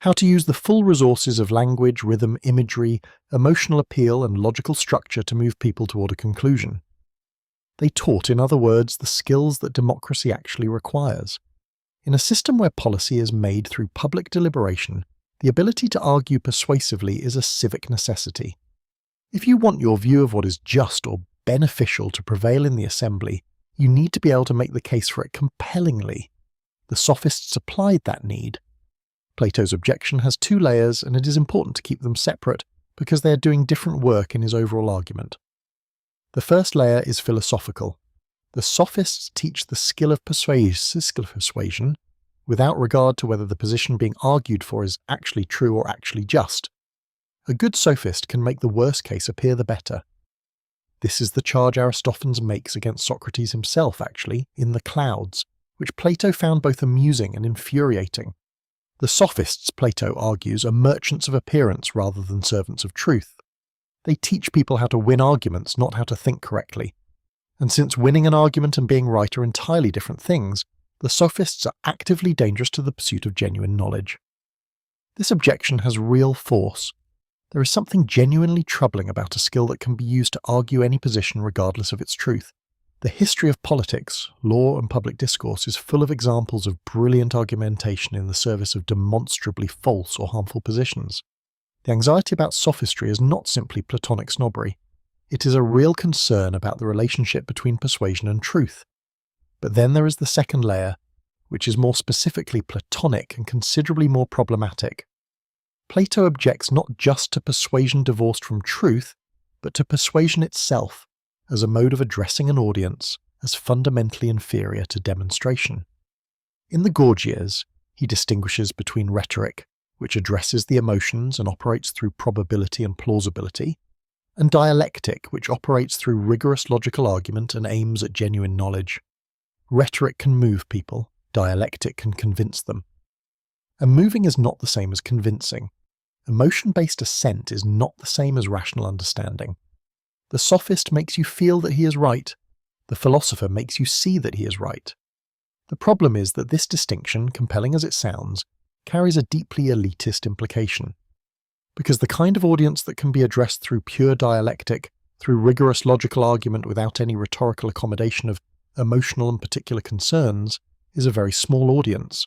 how to use the full resources of language, rhythm, imagery, emotional appeal, and logical structure to move people toward a conclusion. They taught, in other words, the skills that democracy actually requires. In a system where policy is made through public deliberation, the ability to argue persuasively is a civic necessity. If you want your view of what is just or beneficial to prevail in the assembly, you need to be able to make the case for it compellingly. The sophists applied that need. Plato's objection has two layers, and it is important to keep them separate because they are doing different work in his overall argument. The first layer is philosophical. The sophists teach the skill of persuasion, without regard to whether the position being argued for is actually true or actually just. A good sophist can make the worst case appear the better. This is the charge Aristophanes makes against Socrates himself, actually, in The Clouds, which Plato found both amusing and infuriating. The sophists, Plato argues, are merchants of appearance rather than servants of truth. They teach people how to win arguments, not how to think correctly. And since winning an argument and being right are entirely different things, the sophists are actively dangerous to the pursuit of genuine knowledge. This objection has real force. There is something genuinely troubling about a skill that can be used to argue any position regardless of its truth. The history of politics, law, and public discourse is full of examples of brilliant argumentation in the service of demonstrably false or harmful positions. The anxiety about sophistry is not simply Platonic snobbery. It is a real concern about the relationship between persuasion and truth. But then there is the second layer, which is more specifically Platonic and considerably more problematic. Plato objects not just to persuasion divorced from truth, but to persuasion itself as a mode of addressing an audience as fundamentally inferior to demonstration. In the Gorgias, he distinguishes between rhetoric, which addresses the emotions and operates through probability and plausibility, and dialectic, which operates through rigorous logical argument and aims at genuine knowledge. Rhetoric can move people, dialectic can convince them. And moving is not the same as convincing. Emotion-based assent is not the same as rational understanding. The sophist makes you feel that he is right. The philosopher makes you see that he is right. The problem is that this distinction, compelling as it sounds, carries a deeply elitist implication. Because the kind of audience that can be addressed through pure dialectic, through rigorous logical argument without any rhetorical accommodation of emotional and particular concerns, is a very small audience.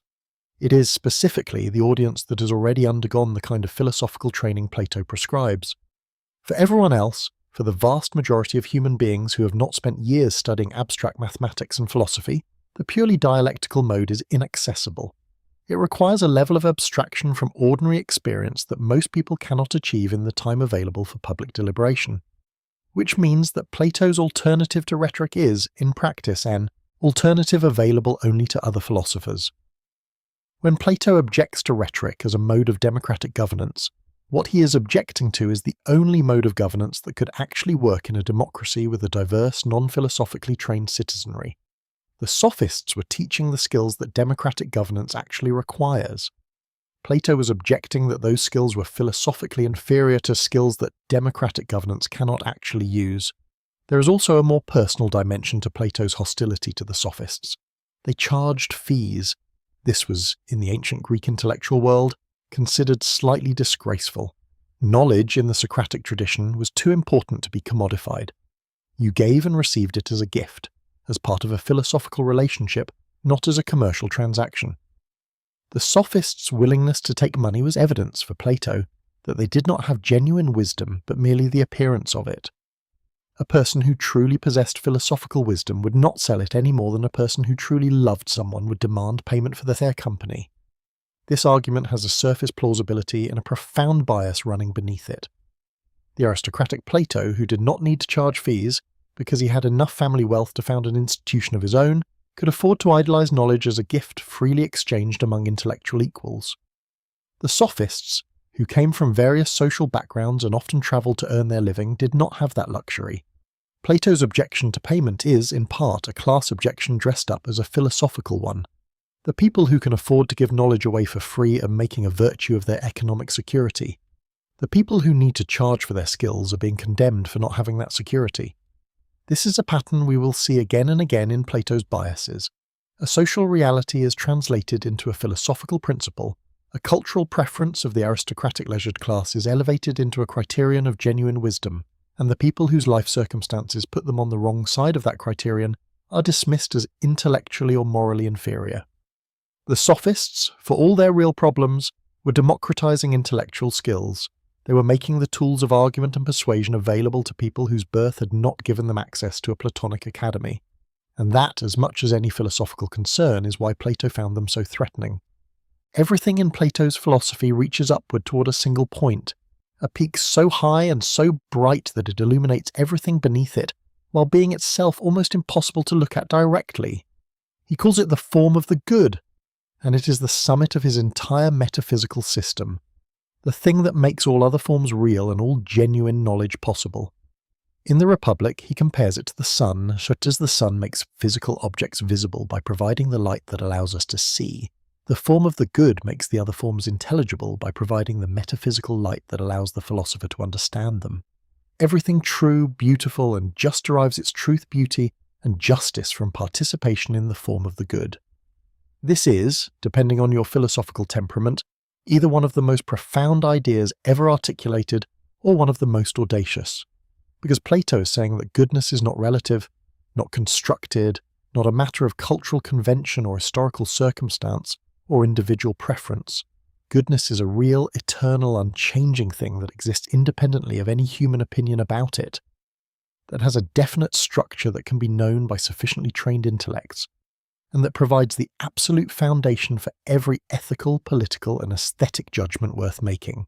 It is specifically the audience that has already undergone the kind of philosophical training Plato prescribes. For everyone else, for the vast majority of human beings who have not spent years studying abstract mathematics and philosophy, the purely dialectical mode is inaccessible. It requires a level of abstraction from ordinary experience that most people cannot achieve in the time available for public deliberation. Which means that Plato's alternative to rhetoric is, in practice, an alternative available only to other philosophers. When Plato objects to rhetoric as a mode of democratic governance, what he is objecting to is the only mode of governance that could actually work in a democracy with a diverse, non-philosophically trained citizenry. The sophists were teaching the skills that democratic governance actually requires. Plato was objecting that those skills were philosophically inferior to skills that democratic governance cannot actually use. There is also a more personal dimension to Plato's hostility to the sophists. They charged fees. This was, in the ancient Greek intellectual world, considered slightly disgraceful. Knowledge in the Socratic tradition was too important to be commodified. You gave and received it as a gift, as part of a philosophical relationship, not as a commercial transaction. The sophists' willingness to take money was evidence for Plato that they did not have genuine wisdom but merely the appearance of it. A person who truly possessed philosophical wisdom would not sell it any more than a person who truly loved someone would demand payment for their company. This argument has a surface plausibility and a profound bias running beneath it. The aristocratic Plato, who did not need to charge fees because he had enough family wealth to found an institution of his own, could afford to idolize knowledge as a gift freely exchanged among intellectual equals. The sophists, who came from various social backgrounds and often travelled to earn their living, did not have that luxury. Plato's objection to payment is, in part, a class objection dressed up as a philosophical one. The people who can afford to give knowledge away for free are making a virtue of their economic security. The people who need to charge for their skills are being condemned for not having that security. This is a pattern we will see again and again in Plato's biases. A social reality is translated into a philosophical principle, a cultural preference of the aristocratic leisured class is elevated into a criterion of genuine wisdom, and the people whose life circumstances put them on the wrong side of that criterion are dismissed as intellectually or morally inferior. The sophists, for all their real problems, were democratizing intellectual skills. They were making the tools of argument and persuasion available to people whose birth had not given them access to a Platonic academy. And that, as much as any philosophical concern, is why Plato found them so threatening. Everything in Plato's philosophy reaches upward toward a single point, a peak so high and so bright that it illuminates everything beneath it, while being itself almost impossible to look at directly. He calls it the form of the good. and it is the summit of his entire metaphysical system, the thing that makes all other forms real and all genuine knowledge possible. In the Republic, he compares it to the sun, just as the sun makes physical objects visible by providing the light that allows us to see. The form of the good makes the other forms intelligible by providing the metaphysical light that allows the philosopher to understand them. Everything true, beautiful, and just derives its truth, beauty, and justice from participation in the form of the good. This is, depending on your philosophical temperament, either one of the most profound ideas ever articulated or one of the most audacious. Because Plato is saying that goodness is not relative, not constructed, not a matter of cultural convention or historical circumstance or individual preference. Goodness is a real, eternal, unchanging thing that exists independently of any human opinion about it, that has a definite structure that can be known by sufficiently trained intellects, and that provides the absolute foundation for every ethical, political, and aesthetic judgment worth making.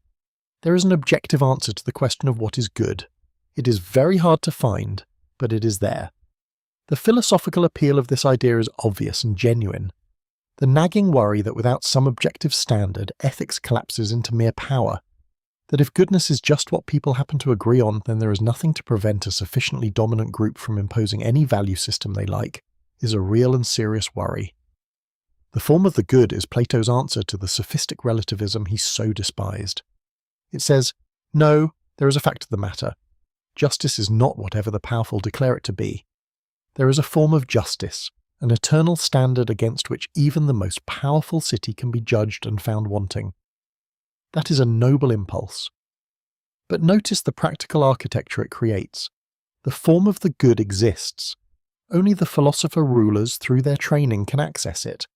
There is an objective answer to the question of what is good. It is very hard to find, but it is there. The philosophical appeal of this idea is obvious and genuine. The nagging worry that without some objective standard, ethics collapses into mere power, that if goodness is just what people happen to agree on, then there is nothing to prevent a sufficiently dominant group from imposing any value system they like, is a real and serious worry. The form of the good is Plato's answer to the sophistic relativism he so despised. It says, no, there is a fact of the matter. Justice is not whatever the powerful declare it to be. There is a form of justice, an eternal standard against which even the most powerful city can be judged and found wanting. That is a noble impulse. But notice the practical architecture it creates. The form of the good exists. Only the philosopher-rulers, through their training, can access it.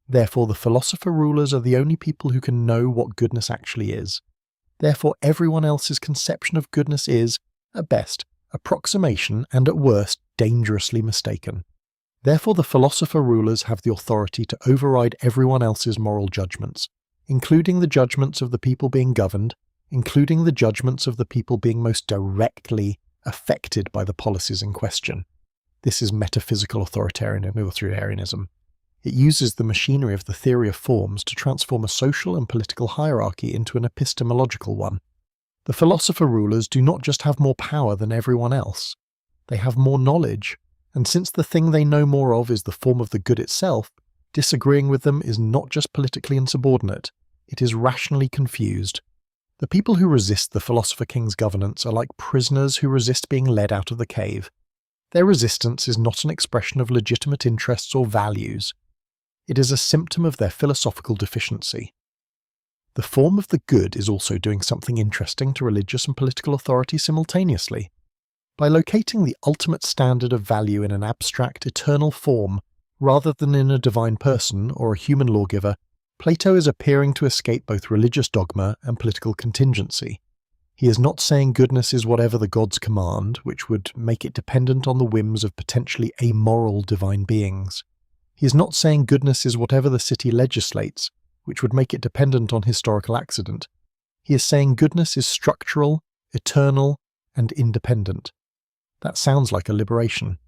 Therefore, the philosopher-rulers are the only people who can know what goodness actually is. Therefore, everyone else's conception of goodness is, at best, approximation and at worst, dangerously mistaken. Therefore, the philosopher-rulers have the authority to override everyone else's moral judgments, including the judgments of the people being governed, including the judgments of the people being most directly affected by the policies in question. This is metaphysical authoritarianism. It uses the machinery of the theory of forms to transform a social and political hierarchy into an epistemological one. The philosopher-rulers do not just have more power than everyone else. They have more knowledge, and since the thing they know more of is the form of the good itself, disagreeing with them is not just politically insubordinate, it is rationally confused. The people who resist the philosopher-king's governance are like prisoners who resist being led out of the cave. Their resistance is not an expression of legitimate interests or values. It is a symptom of their philosophical deficiency. The form of the good is also doing something interesting to religious and political authority simultaneously. By locating the ultimate standard of value in an abstract, eternal form, rather than in a divine person or a human lawgiver, Plato is appearing to escape both religious dogma and political contingency. He is not saying goodness is whatever the gods command, which would make it dependent on the whims of potentially amoral divine beings. He is not saying goodness is whatever the city legislates, which would make it dependent on historical accident. He is saying goodness is structural, eternal, and independent. That sounds like a liberation.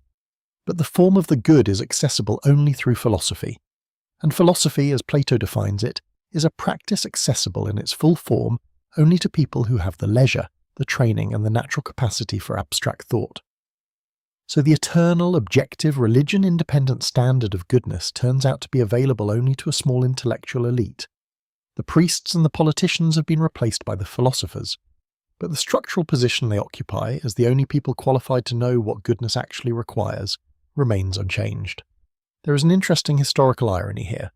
But the form of the good is accessible only through philosophy. And philosophy, as Plato defines it, is a practice accessible in its full form only to people who have the leisure, the training, and the natural capacity for abstract thought. So the eternal, objective, religion-independent standard of goodness turns out to be available only to a small intellectual elite. The priests and the politicians have been replaced by the philosophers, but the structural position they occupy, as the only people qualified to know what goodness actually requires, remains unchanged. There is an interesting historical irony here.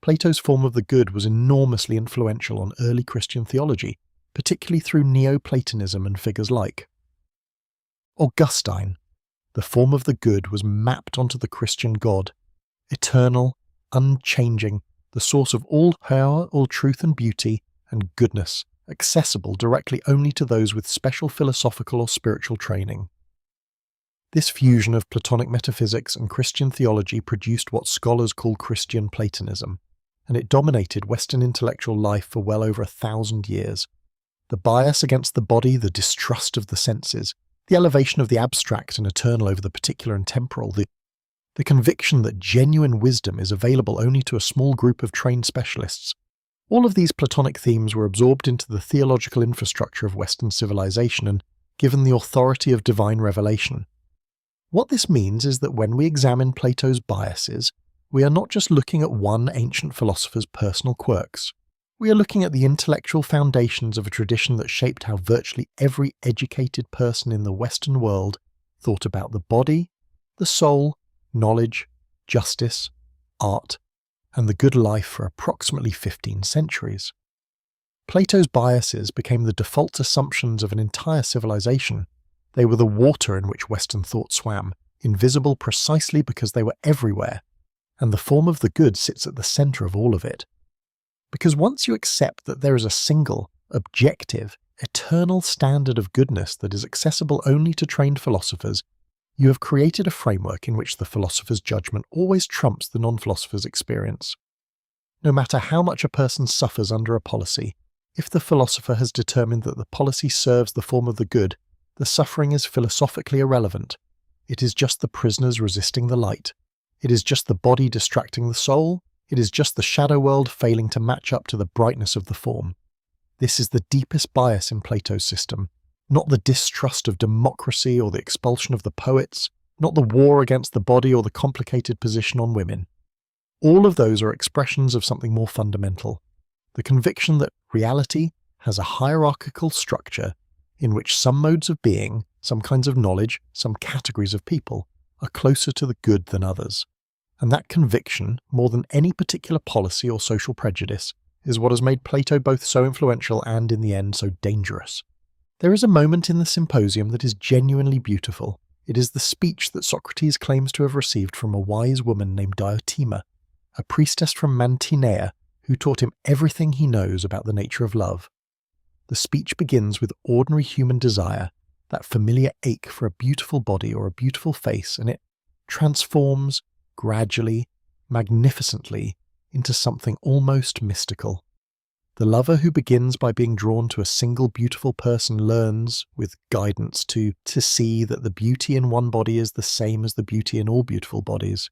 Plato's form of the good was enormously influential on early Christian theology, particularly through Neoplatonism and figures like Augustine. The form of the good was mapped onto the Christian God, eternal, unchanging, the source of all power, all truth and beauty, and goodness, accessible directly only to those with special philosophical or spiritual training. This fusion of Platonic metaphysics and Christian theology produced what scholars call Christian Platonism, and it dominated Western intellectual life for well over 1,000 years. The bias against the body, the distrust of the senses, the elevation of the abstract and eternal over the particular and temporal, the the conviction that genuine wisdom is available only to a small group of trained specialists. All of these Platonic themes were absorbed into the theological infrastructure of Western civilization and given the authority of divine revelation. What this means is that when we examine Plato's biases, we are not just looking at one ancient philosopher's personal quirks. We are looking at the intellectual foundations of a tradition that shaped how virtually every educated person in the Western world thought about the body, the soul, knowledge, justice, art, and the good life for approximately 15 centuries. Plato's biases became the default assumptions of an entire civilization. They were the water in which Western thought swam, invisible precisely because they were everywhere, and the form of the good sits at the center of all of it. Because once you accept that there is a single, objective, eternal standard of goodness that is accessible only to trained philosophers, you have created a framework in which the philosopher's judgment always trumps the non-philosopher's experience. No matter how much a person suffers under a policy, if the philosopher has determined that the policy serves the form of the good, the suffering is philosophically irrelevant. It is just the prisoners resisting the light. It is just the body distracting the soul. It is just the shadow world failing to match up to the brightness of the form. This is the deepest bias in Plato's system, not the distrust of democracy or the expulsion of the poets, not the war against the body or the complicated position on women. All of those are expressions of something more fundamental, the conviction that reality has a hierarchical structure in which some modes of being, some kinds of knowledge, some categories of people, are closer to the good than others. And that conviction, more than any particular policy or social prejudice, is what has made Plato both so influential and, in the end, so dangerous. There is a moment in the Symposium that is genuinely beautiful. It is the speech that Socrates claims to have received from a wise woman named Diotima, a priestess from Mantinea, who taught him everything he knows about the nature of love. The speech begins with ordinary human desire, that familiar ache for a beautiful body or a beautiful face, and it transforms, gradually, magnificently, into something almost mystical. The lover who begins by being drawn to a single beautiful person learns, with guidance, to see that the beauty in one body is the same as the beauty in all beautiful bodies.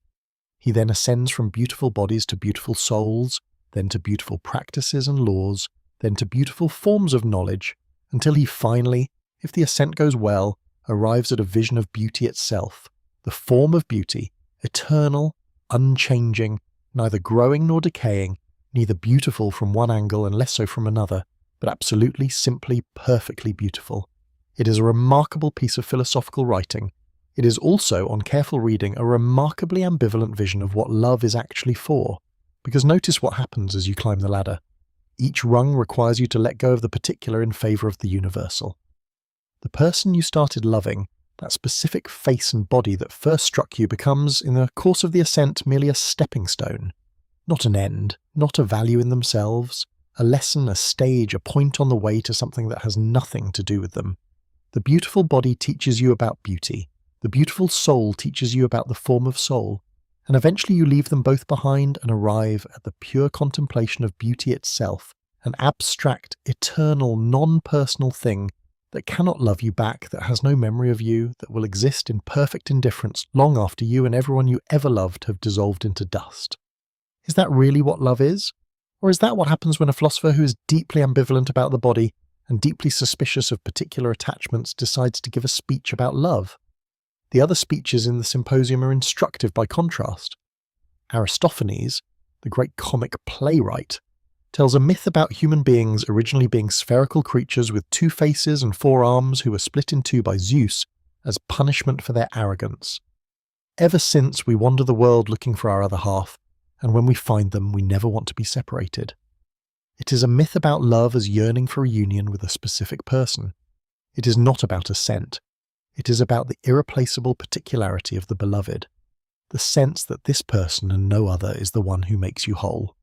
He then ascends from beautiful bodies to beautiful souls, then to beautiful practices and laws, then to beautiful forms of knowledge, until he finally, if the ascent goes well, arrives at a vision of beauty itself, the form of beauty, eternal, unchanging, neither growing nor decaying, neither beautiful from one angle and less so from another, but absolutely, simply, perfectly beautiful. It is a remarkable piece of philosophical writing. It is also, on careful reading, a remarkably ambivalent vision of what love is actually for, because notice what happens as you climb the ladder. Each rung requires you to let go of the particular in favour of the universal. The person you started loving, that specific face and body that first struck you, becomes, in the course of the ascent, merely a stepping stone. Not an end, not a value in themselves, a lesson, a stage, a point on the way to something that has nothing to do with them. The beautiful body teaches you about beauty. The beautiful soul teaches you about the form of soul. And eventually you leave them both behind and arrive at the pure contemplation of beauty itself, an abstract, eternal, non-personal thing that cannot love you back, that has no memory of you, that will exist in perfect indifference long after you and everyone you ever loved have dissolved into dust. Is that really what love is? Or is that what happens when a philosopher who is deeply ambivalent about the body and deeply suspicious of particular attachments decides to give a speech about love? The other speeches in the Symposium are instructive by contrast. Aristophanes, the great comic playwright, tells a myth about human beings originally being spherical creatures with 2 faces and 4 arms who were split in 2 by Zeus as punishment for their arrogance. Ever since, we wander the world looking for our other half, and when we find them, we never want to be separated. It is a myth about love as yearning for a union with a specific person. It is not about ascent. It is about the irreplaceable particularity of the beloved, the sense that this person and no other is the one who makes you whole.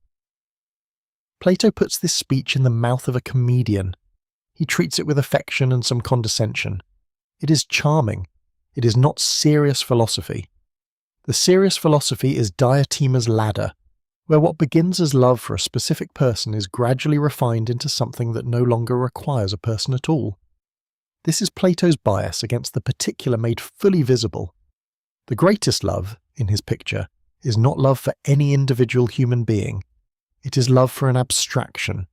Plato puts this speech in the mouth of a comedian. He treats it with affection and some condescension. It is charming. It is not serious philosophy. The serious philosophy is Diotima's ladder, where what begins as love for a specific person is gradually refined into something that no longer requires a person at all. This is Plato's bias against the particular made fully visible. The greatest love in his picture, is not love for any individual human being. It is love for an abstraction.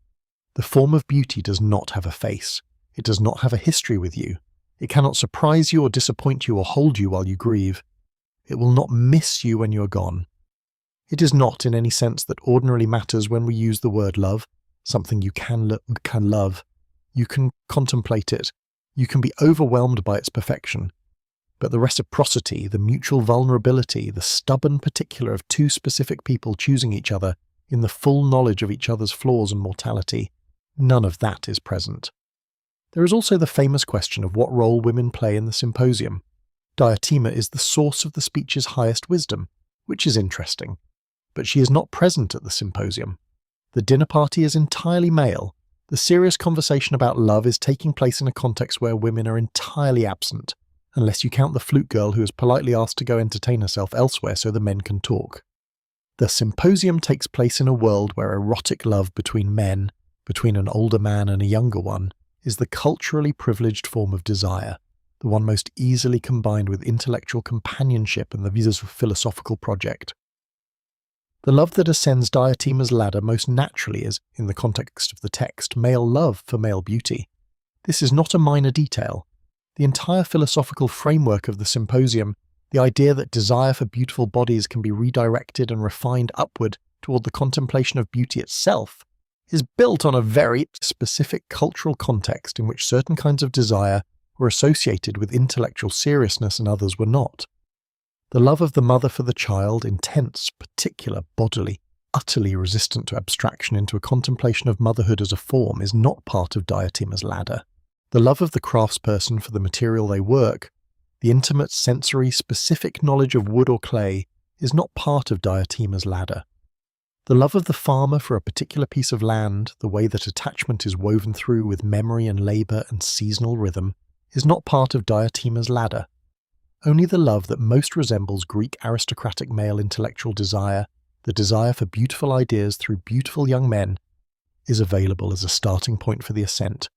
The form of beauty does not have a face. It does not have a history with you. It cannot surprise you or disappoint you or hold you while you grieve. It will not miss you when you are gone. It is not in any sense that ordinarily matters when we use the word love, something you can love. You can contemplate it. You can be overwhelmed by its perfection. But the reciprocity, the mutual vulnerability, the stubborn particular of two specific people choosing each other in the full knowledge of each other's flaws and mortality, none of that is present. There is also the famous question of what role women play in the symposium. Diotima is the source of the speech's highest wisdom, which is interesting. But she is not present at the symposium. The dinner party is entirely male. The serious conversation about love is taking place in a context where women are entirely absent, unless you count the flute girl who is politely asked to go entertain herself elsewhere so the men can talk. The symposium takes place in a world where erotic love between men, between an older man and a younger one, is the culturally privileged form of desire, the one most easily combined with intellectual companionship and the visa's philosophical project. The love that ascends Diotima's ladder most naturally is, in the context of the text, male love for male beauty. This is not a minor detail. The entire philosophical framework of the symposium, the idea that desire for beautiful bodies can be redirected and refined upward toward the contemplation of beauty itself, is built on a very specific cultural context in which certain kinds of desire were associated with intellectual seriousness and others were not. The love of the mother for the child, intense, particular, bodily, utterly resistant to abstraction into a contemplation of motherhood as a form, is not part of Diotima's ladder. The love of the craftsperson for the material they work, the intimate, sensory, specific knowledge of wood or clay, is not part of Diotima's ladder. The love of the farmer for a particular piece of land, the way that attachment is woven through with memory and labour and seasonal rhythm, is not part of Diotima's ladder. Only the love that most resembles Greek aristocratic male intellectual desire, the desire for beautiful ideas through beautiful young men, is available as a starting point for the ascent.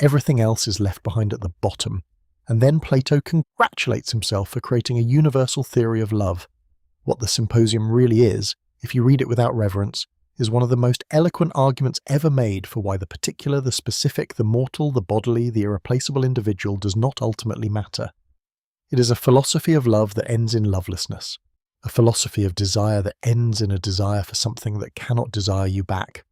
Everything else is left behind at the bottom, and then Plato congratulates himself for creating a universal theory of love. What the symposium really is, if you read it without reverence, is one of the most eloquent arguments ever made for why the particular, the specific, the mortal, the bodily, the irreplaceable individual does not ultimately matter. It is a philosophy of love that ends in lovelessness, a philosophy of desire that ends in a desire for something that cannot desire you back.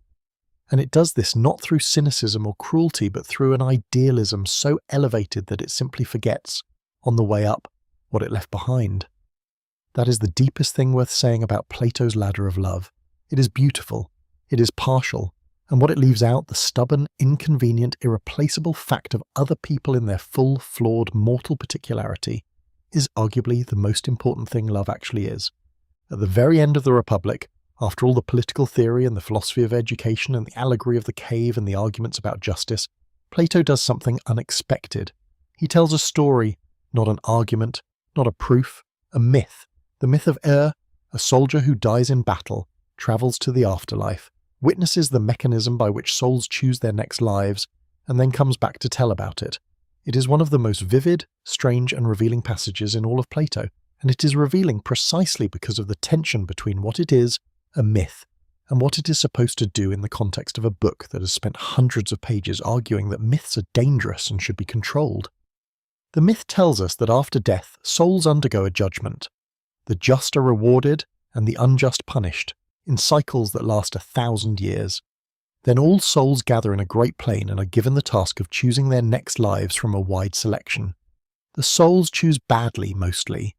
And it does this not through cynicism or cruelty, but through an idealism so elevated that it simply forgets, on the way up, what it left behind. That is the deepest thing worth saying about Plato's ladder of love. It is beautiful, it is partial, and what it leaves out, the stubborn, inconvenient, irreplaceable fact of other people in their full, flawed, mortal particularity, is arguably the most important thing love actually is. At the very end of the Republic, after all the political theory and the philosophy of education and the allegory of the cave and the arguments about justice, Plato does something unexpected. He tells a story, not an argument, not a proof, a myth. The myth of a soldier who dies in battle, travels to the afterlife, witnesses the mechanism by which souls choose their next lives, and then comes back to tell about it. It is one of the most vivid, strange, and revealing passages in all of Plato, and it is revealing precisely because of the tension between what it is, a myth, and what it is supposed to do in the context of a book that has spent hundreds of pages arguing that myths are dangerous and should be controlled. The myth tells us that after death, souls undergo a judgment. The just are rewarded, and the unjust punished, in cycles that last 1,000 years. Then all souls gather in a great plain and are given the task of choosing their next lives from a wide selection. The souls choose badly, mostly.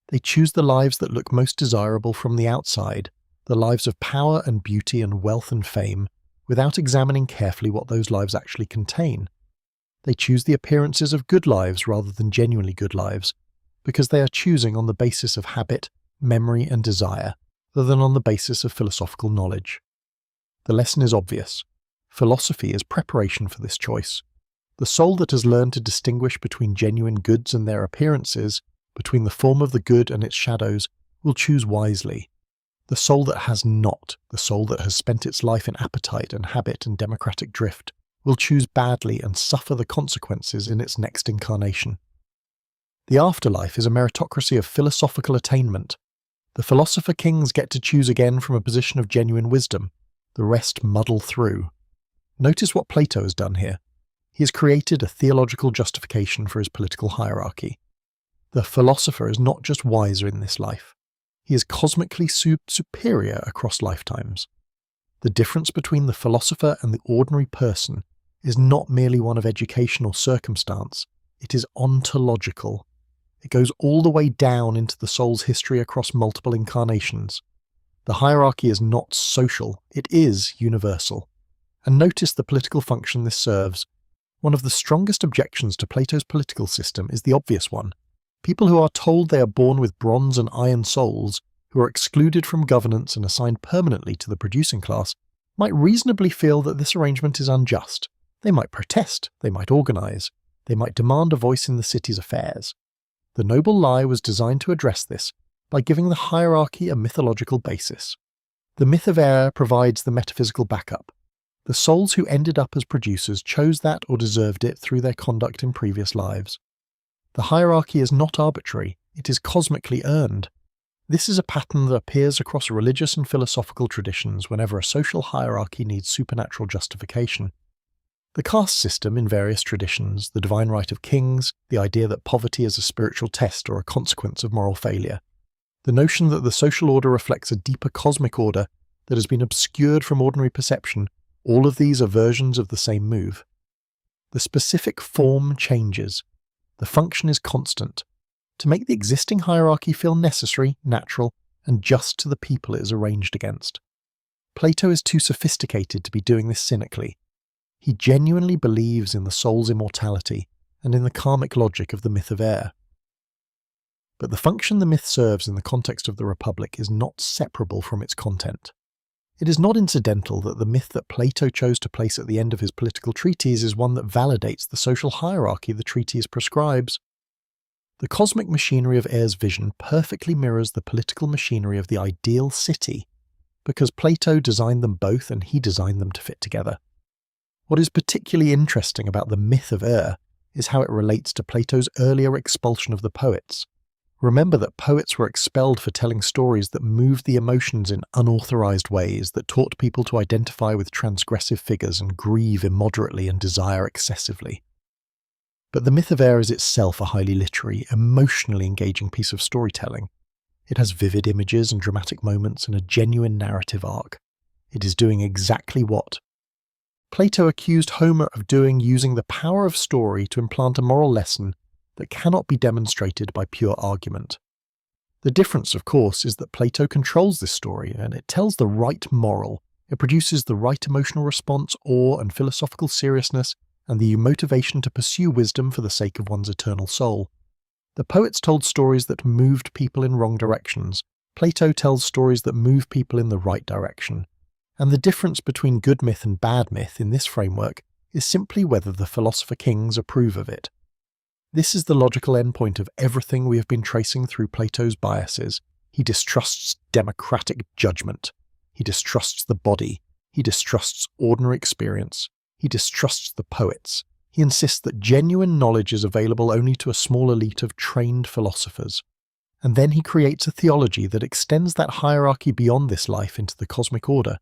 They choose the lives that look most desirable from the outside, the lives of power and beauty and wealth and fame, without examining carefully what those lives actually contain. They choose the appearances of good lives rather than genuinely good lives, because they are choosing on the basis of habit, memory, and desire, rather than on the basis of philosophical knowledge. The lesson is obvious. Philosophy is preparation for this choice. The soul that has learned to distinguish between genuine goods and their appearances, between the form of the good and its shadows, will choose wisely. The soul that has not, the soul that has spent its life in appetite and habit and democratic drift, will choose badly and suffer the consequences in its next incarnation. The afterlife is a meritocracy of philosophical attainment. The philosopher kings get to choose again from a position of genuine wisdom. The rest muddle through. Notice what Plato has done here. He has created a theological justification for his political hierarchy. The philosopher is not just wiser in this life. He is cosmically superior across lifetimes. The difference between the philosopher and the ordinary person is not merely one of education or circumstance, it is ontological. It goes all the way down into the soul's history across multiple incarnations. The hierarchy is not social, it is universal. And notice the political function this serves. One of the strongest objections to Plato's political system is the obvious one. People who are told they are born with bronze and iron souls, who are excluded from governance and assigned permanently to the producing class, might reasonably feel that this arrangement is unjust. They might protest, they might organise, they might demand a voice in the city's affairs. The noble lie was designed to address this by giving the hierarchy a mythological basis. The myth of error provides the metaphysical backup. The souls who ended up as producers chose that or deserved it through their conduct in previous lives. The hierarchy is not arbitrary, it is cosmically earned. This is a pattern that appears across religious and philosophical traditions whenever a social hierarchy needs supernatural justification. The caste system in various traditions, the divine right of kings, the idea that poverty is a spiritual test or a consequence of moral failure, the notion that the social order reflects a deeper cosmic order that has been obscured from ordinary perception, all of these are versions of the same move. The specific form changes. The function is constant, to make the existing hierarchy feel necessary, natural, and just to the people it is arranged against. Plato is too sophisticated to be doing this cynically. He genuinely believes in the soul's immortality and in the karmic logic of the myth of error. But the function the myth serves in the context of the Republic is not separable from its content. It is not incidental that the myth that Plato chose to place at the end of his political treatise is one that validates the social hierarchy the treatise prescribes. The cosmic machinery of Ayre's vision perfectly mirrors the political machinery of the ideal city, because Plato designed them both and he designed them to fit together. What is particularly interesting about the myth of Ayre is how it relates to Plato's earlier expulsion of the poets. Remember that poets were expelled for telling stories that moved the emotions in unauthorized ways, that taught people to identify with transgressive figures and grieve immoderately and desire excessively. But the myth of Ayre is itself a highly literary, emotionally engaging piece of storytelling. It has vivid images and dramatic moments and a genuine narrative arc. It is doing exactly what Plato accused Homer of doing, using the power of story to implant a moral lesson that cannot be demonstrated by pure argument. The difference, of course, is that Plato controls this story, and it tells the right moral. It produces the right emotional response, awe and philosophical seriousness, and the motivation to pursue wisdom for the sake of one's eternal soul. The poets told stories that moved people in wrong directions. Plato tells stories that move people in the right direction. And the difference between good myth and bad myth in this framework is simply whether the philosopher kings approve of it. This is the logical endpoint of everything we have been tracing through Plato's biases. He distrusts democratic judgment. He distrusts the body. He distrusts ordinary experience. He distrusts the poets. He insists that genuine knowledge is available only to a small elite of trained philosophers. And then he creates a theology that extends that hierarchy beyond this life into the cosmic order,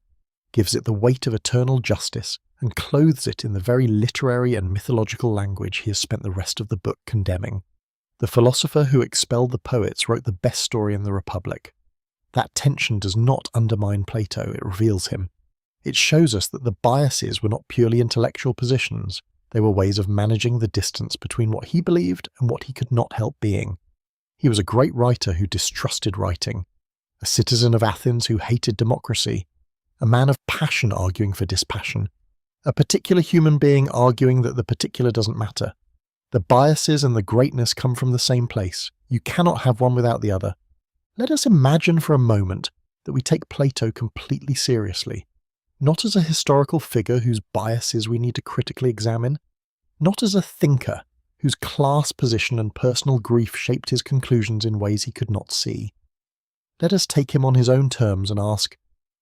gives it the weight of eternal justice, and clothes it in the very literary and mythological language he has spent the rest of the book condemning. The philosopher who expelled the poets wrote the best story in the Republic. That tension does not undermine Plato, it reveals him. It shows us that the biases were not purely intellectual positions, they were ways of managing the distance between what he believed and what he could not help being. He was a great writer who distrusted writing, a citizen of Athens who hated democracy, a man of passion arguing for dispassion, a particular human being arguing that the particular doesn't matter. The biases and the greatness come from the same place. You cannot have one without the other. Let us imagine for a moment that we take Plato completely seriously, not as a historical figure whose biases we need to critically examine, not as a thinker whose class position and personal grief shaped his conclusions in ways he could not see. Let us take him on his own terms and ask,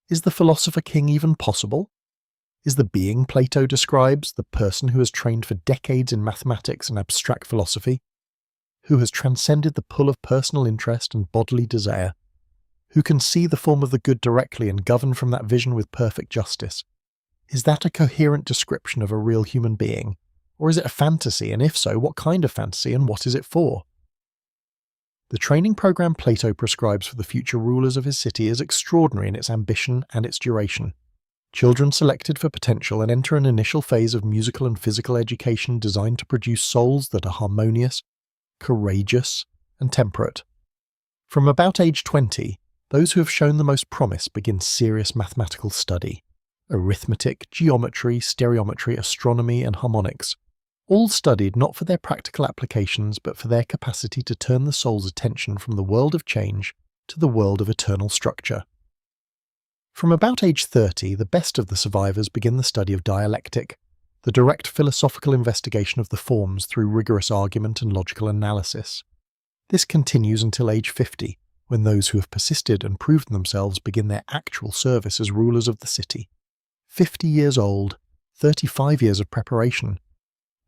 is the philosopher king even possible? Is the being Plato describes the person who has trained for decades in mathematics and abstract philosophy, who has transcended the pull of personal interest and bodily desire, who can see the form of the good directly and govern from that vision with perfect justice. Is that a coherent description of a real human being? Or is it a fantasy, and if so, what kind of fantasy and what is it for? The training program Plato prescribes for the future rulers of his city is extraordinary in its ambition and its duration. Children selected for potential and enter an initial phase of musical and physical education designed to produce souls that are harmonious, courageous, and temperate. From about age 20, those who have shown the most promise begin serious mathematical study. Arithmetic, geometry, stereometry, astronomy, and harmonics, all studied not for their practical applications but for their capacity to turn the soul's attention from the world of change to the world of eternal structure. From about age 30, the best of the survivors begin the study of dialectic, the direct philosophical investigation of the forms through rigorous argument and logical analysis. This continues until age 50, when those who have persisted and proved themselves begin their actual service as rulers of the city. 50 years old, 35 years of preparation.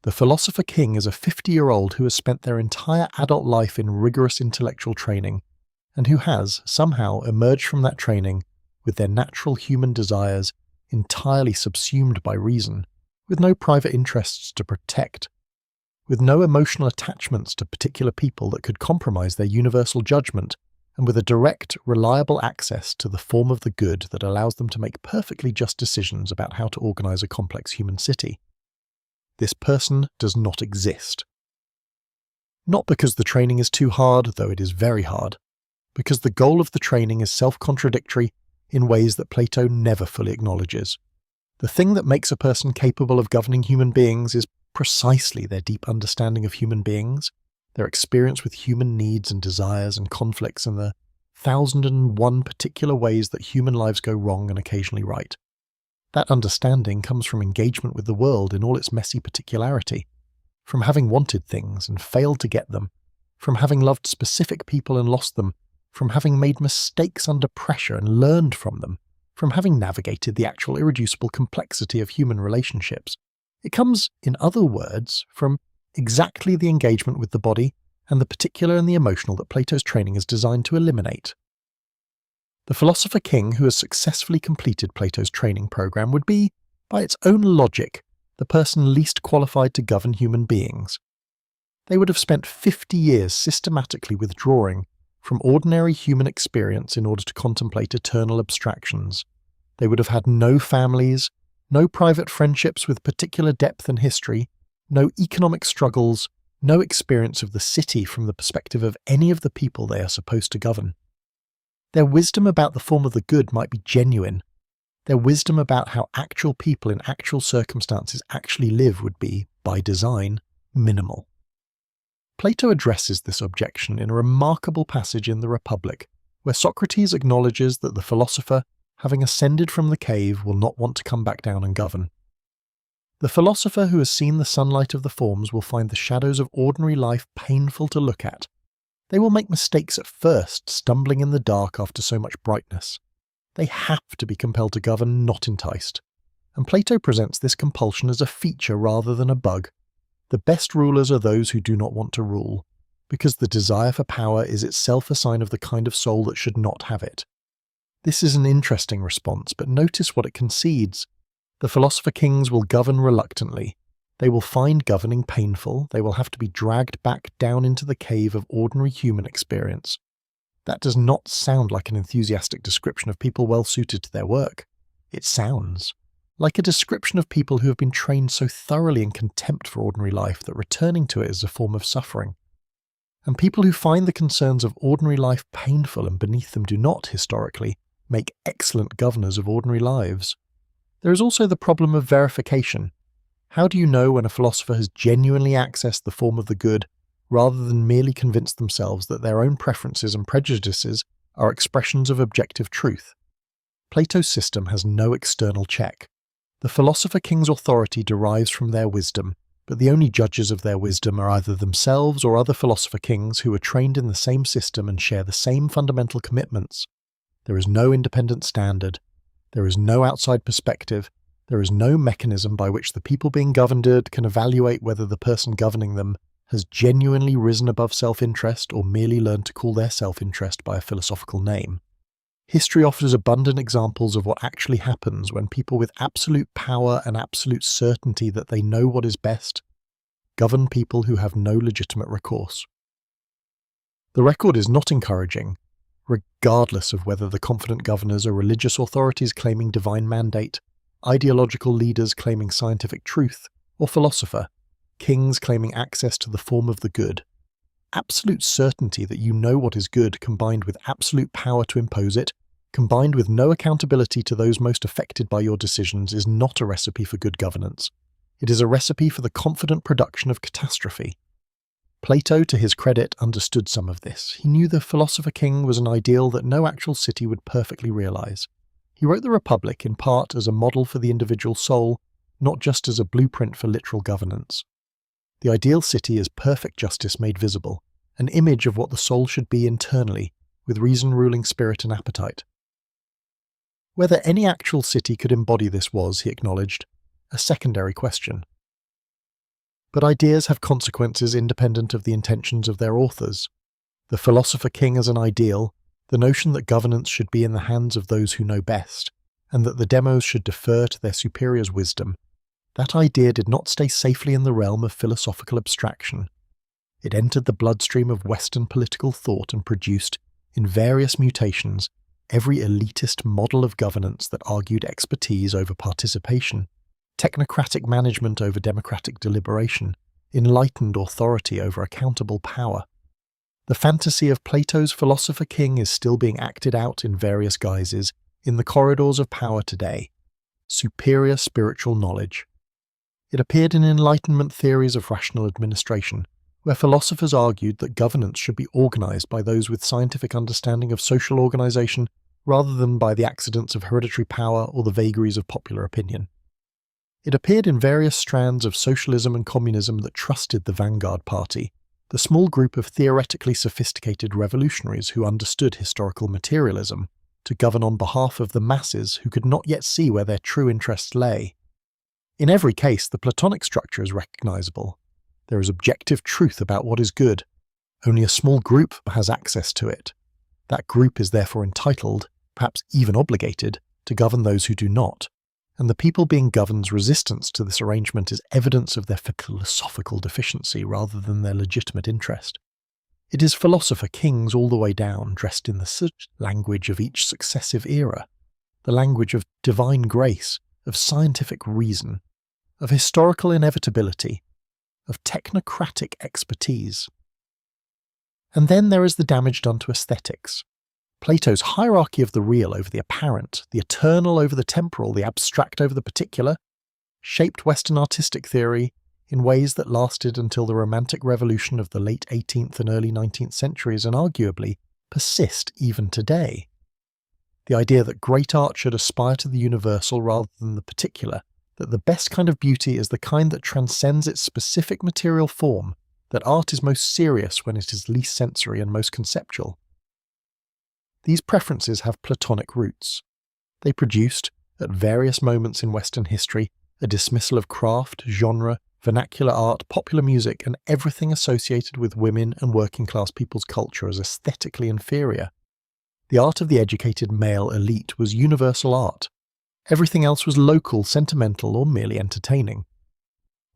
The philosopher king is a 50-year-old who has spent their entire adult life in rigorous intellectual training, and who has, somehow, emerged from that training with their natural human desires entirely subsumed by reason, with no private interests to protect, with no emotional attachments to particular people that could compromise their universal judgment, and with a direct, reliable access to the form of the good that allows them to make perfectly just decisions about how to organize a complex human city. This person does not exist. Not because the training is too hard, though it is very hard, because the goal of the training is self-contradictory in ways that Plato never fully acknowledges. The thing that makes a person capable of governing human beings is precisely their deep understanding of human beings, their experience with human needs and desires and conflicts, and the 1,001 particular ways that human lives go wrong and occasionally right. That understanding comes from engagement with the world in all its messy particularity, from having wanted things and failed to get them, from having loved specific people and lost them, from having made mistakes under pressure and learned from them, from having navigated the actual irreducible complexity of human relationships. It comes, in other words, from exactly the engagement with the body and the particular and the emotional that Plato's training is designed to eliminate. The philosopher king who has successfully completed Plato's training program would be, by its own logic, the person least qualified to govern human beings. They would have spent 50 years systematically withdrawing from ordinary human experience in order to contemplate eternal abstractions. They would have had no families, no private friendships with particular depth and history, no economic struggles, no experience of the city from the perspective of any of the people they are supposed to govern. Their wisdom about the form of the good might be genuine. Their wisdom about how actual people in actual circumstances actually live would be, by design, minimal. Plato addresses this objection in a remarkable passage in the Republic, where Socrates acknowledges that the philosopher, having ascended from the cave, will not want to come back down and govern. The philosopher who has seen the sunlight of the forms will find the shadows of ordinary life painful to look at. They will make mistakes at first, stumbling in the dark after so much brightness. They have to be compelled to govern, not enticed. And Plato presents this compulsion as a feature rather than a bug. The best rulers are those who do not want to rule, because the desire for power is itself a sign of the kind of soul that should not have it. This is an interesting response, but notice what it concedes. The philosopher kings will govern reluctantly. They will find governing painful. They will have to be dragged back down into the cave of ordinary human experience. That does not sound like an enthusiastic description of people well suited to their work. It sounds like a description of people who have been trained so thoroughly in contempt for ordinary life that returning to it is a form of suffering. And people who find the concerns of ordinary life painful and beneath them do not, historically, make excellent governors of ordinary lives. There is also the problem of verification. How do you know when a philosopher has genuinely accessed the form of the good, rather than merely convinced themselves that their own preferences and prejudices are expressions of objective truth? Plato's system has no external check. The philosopher king's authority derives from their wisdom, but the only judges of their wisdom are either themselves or other philosopher kings who are trained in the same system and share the same fundamental commitments. There is no independent standard. There is no outside perspective. There is no mechanism by which the people being governed can evaluate whether the person governing them has genuinely risen above self-interest or merely learned to call their self-interest by a philosophical name. History offers abundant examples of what actually happens when people with absolute power and absolute certainty that they know what is best govern people who have no legitimate recourse. The record is not encouraging, regardless of whether the confident governors are religious authorities claiming divine mandate, ideological leaders claiming scientific truth, or philosopher, kings claiming access to the form of the good. Absolute certainty that you know what is good combined with absolute power to impose it, combined with no accountability to those most affected by your decisions, is not a recipe for good governance. It is a recipe for the confident production of catastrophe. Plato, to his credit, understood some of this. He knew the philosopher king was an ideal that no actual city would perfectly realize. He wrote the Republic in part as a model for the individual soul, not just as a blueprint for literal governance. The ideal city is perfect justice made visible, an image of what the soul should be internally, with reason ruling spirit and appetite. Whether any actual city could embody this was, he acknowledged, a secondary question. But ideas have consequences independent of the intentions of their authors. The philosopher king as an ideal, the notion that governance should be in the hands of those who know best, and that the demos should defer to their superiors' wisdom, that idea did not stay safely in the realm of philosophical abstraction. It entered the bloodstream of Western political thought and produced, in various mutations, every elitist model of governance that argued expertise over participation, technocratic management over democratic deliberation, enlightened authority over accountable power. The fantasy of Plato's philosopher king is still being acted out in various guises in the corridors of power today. Superior spiritual knowledge. It appeared in Enlightenment theories of rational administration, where philosophers argued that governance should be organized by those with scientific understanding of social organization rather than by the accidents of hereditary power or the vagaries of popular opinion. It appeared in various strands of socialism and communism that trusted the vanguard party, the small group of theoretically sophisticated revolutionaries who understood historical materialism, to govern on behalf of the masses who could not yet see where their true interests lay. In every case, the Platonic structure is recognizable. There is objective truth about what is good. Only a small group has access to it. That group is therefore entitled, perhaps even obligated, to govern those who do not. And the people being governed's resistance to this arrangement is evidence of their philosophical deficiency rather than their legitimate interest. It is philosopher kings all the way down, dressed in the language of each successive era, the language of divine grace, of scientific reason, of historical inevitability, of technocratic expertise. And then there is the damage done to aesthetics. Plato's hierarchy of the real over the apparent, the eternal over the temporal, the abstract over the particular, shaped Western artistic theory in ways that lasted until the Romantic Revolution of the late 18th and early 19th centuries and arguably persist even today. The idea that great art should aspire to the universal rather than the particular, that the best kind of beauty is the kind that transcends its specific material form, that art is most serious when it is least sensory and most conceptual. These preferences have Platonic roots. They produced, at various moments in Western history, a dismissal of craft, genre, vernacular art, popular music, and everything associated with women and working-class people's culture as aesthetically inferior. The art of the educated male elite was universal art. Everything else was local, sentimental, or merely entertaining.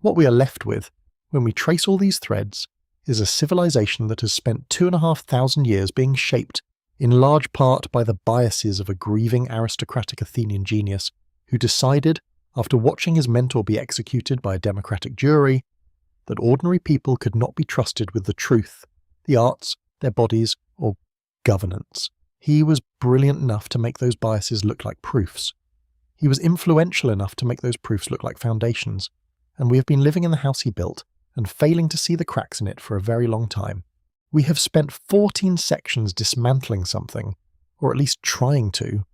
What we are left with, when we trace all these threads, is a civilization that has spent 2,500 years being shaped in large part by the biases of a grieving aristocratic Athenian genius who decided, after watching his mentor be executed by a democratic jury, that ordinary people could not be trusted with the truth, the arts, their bodies, or governance. He was brilliant enough to make those biases look like proofs. He was influential enough to make those proofs look like foundations, and we have been living in the house he built and failing to see the cracks in it for a very long time. We have spent 14 sections dismantling something, or at least trying to,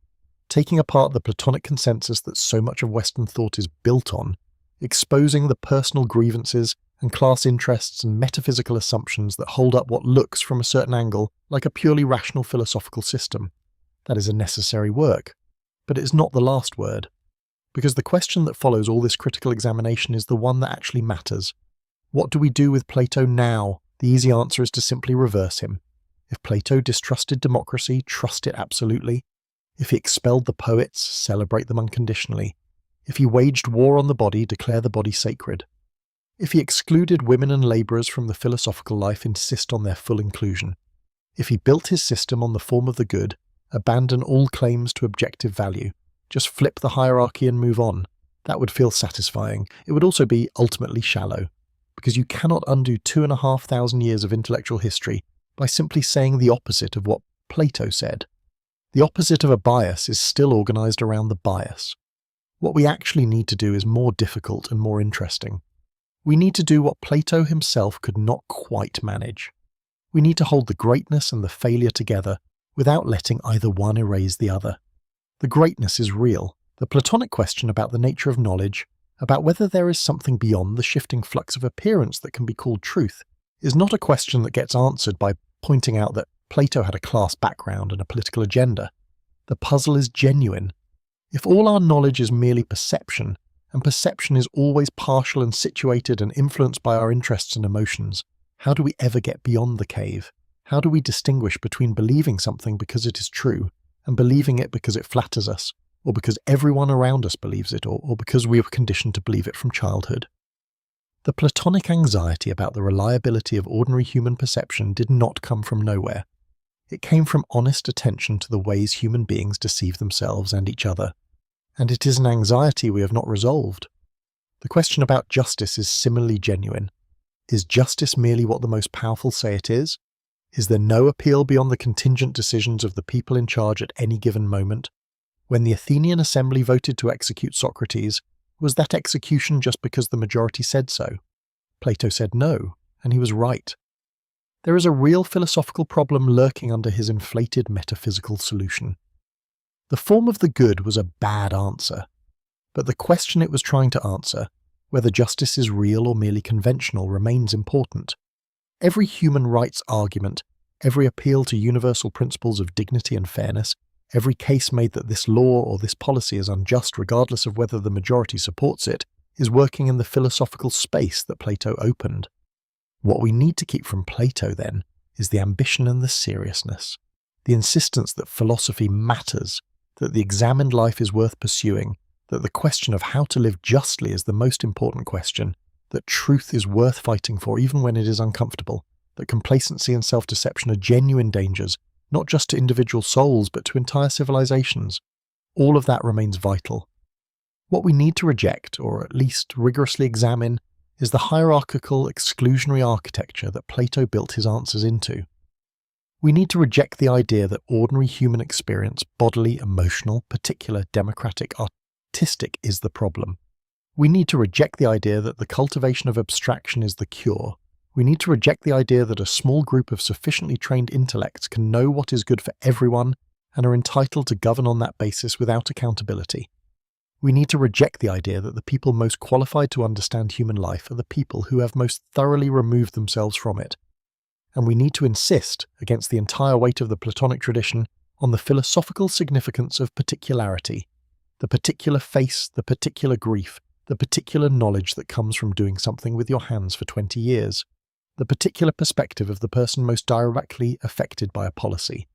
taking apart the Platonic consensus that so much of Western thought is built on, exposing the personal grievances and class interests and metaphysical assumptions that hold up what looks from a certain angle like a purely rational philosophical system. That is a necessary work, but it is not the last word, because the question that follows all this critical examination is the one that actually matters. What do we do with Plato now? The easy answer is to simply reverse him. If Plato distrusted democracy, trust it absolutely. If he expelled the poets, celebrate them unconditionally. If he waged war on the body, declare the body sacred. If he excluded women and labourers from the philosophical life, insist on their full inclusion. If he built his system on the form of the good, abandon all claims to objective value. Just flip the hierarchy and move on. That would feel satisfying. It would also be ultimately shallow, because you cannot undo 2,500 years of intellectual history by simply saying the opposite of what Plato said. The opposite of a bias is still organised around the bias. What we actually need to do is more difficult and more interesting. We need to do what Plato himself could not quite manage. We need to hold the greatness and the failure together without letting either one erase the other. The greatness is real. The Platonic question about the nature of knowledge, about whether there is something beyond the shifting flux of appearance that can be called truth, is not a question that gets answered by pointing out that Plato had a class background and a political agenda. The puzzle is genuine. If all our knowledge is merely perception, and perception is always partial and situated and influenced by our interests and emotions, how do we ever get beyond the cave? How do we distinguish between believing something because it is true and believing it because it flatters us, or because everyone around us believes it, or because we were conditioned to believe it from childhood? The Platonic anxiety about the reliability of ordinary human perception did not come from nowhere. It came from honest attention to the ways human beings deceive themselves and each other. And it is an anxiety we have not resolved. The question about justice is similarly genuine. Is justice merely what the most powerful say it is? Is there no appeal beyond the contingent decisions of the people in charge at any given moment? When the Athenian assembly voted to execute Socrates, was that execution just because the majority said so? Plato said no, and he was right. There is a real philosophical problem lurking under his inflated metaphysical solution. The form of the good was a bad answer, but the question it was trying to answer, whether justice is real or merely conventional, remains important. Every human rights argument, every appeal to universal principles of dignity and fairness, every case made that this law or this policy is unjust regardless of whether the majority supports it, is working in the philosophical space that Plato opened. What we need to keep from Plato, then, is the ambition and the seriousness, the insistence that philosophy matters, that the examined life is worth pursuing, that the question of how to live justly is the most important question, that truth is worth fighting for even when it is uncomfortable, that complacency and self-deception are genuine dangers, not just to individual souls but to entire civilizations. All of that remains vital. What we need to reject, or at least rigorously examine, is the hierarchical, exclusionary architecture that Plato built his answers into. We need to reject the idea that ordinary human experience, bodily, emotional, particular, democratic, artistic, is the problem. We need to reject the idea that the cultivation of abstraction is the cure. We need to reject the idea that a small group of sufficiently trained intellects can know what is good for everyone and are entitled to govern on that basis without accountability. We need to reject the idea that the people most qualified to understand human life are the people who have most thoroughly removed themselves from it. And we need to insist, against the entire weight of the Platonic tradition, on the philosophical significance of particularity, the particular face, the particular grief, the particular knowledge that comes from doing something with your hands for 20 years, the particular perspective of the person most directly affected by a policy,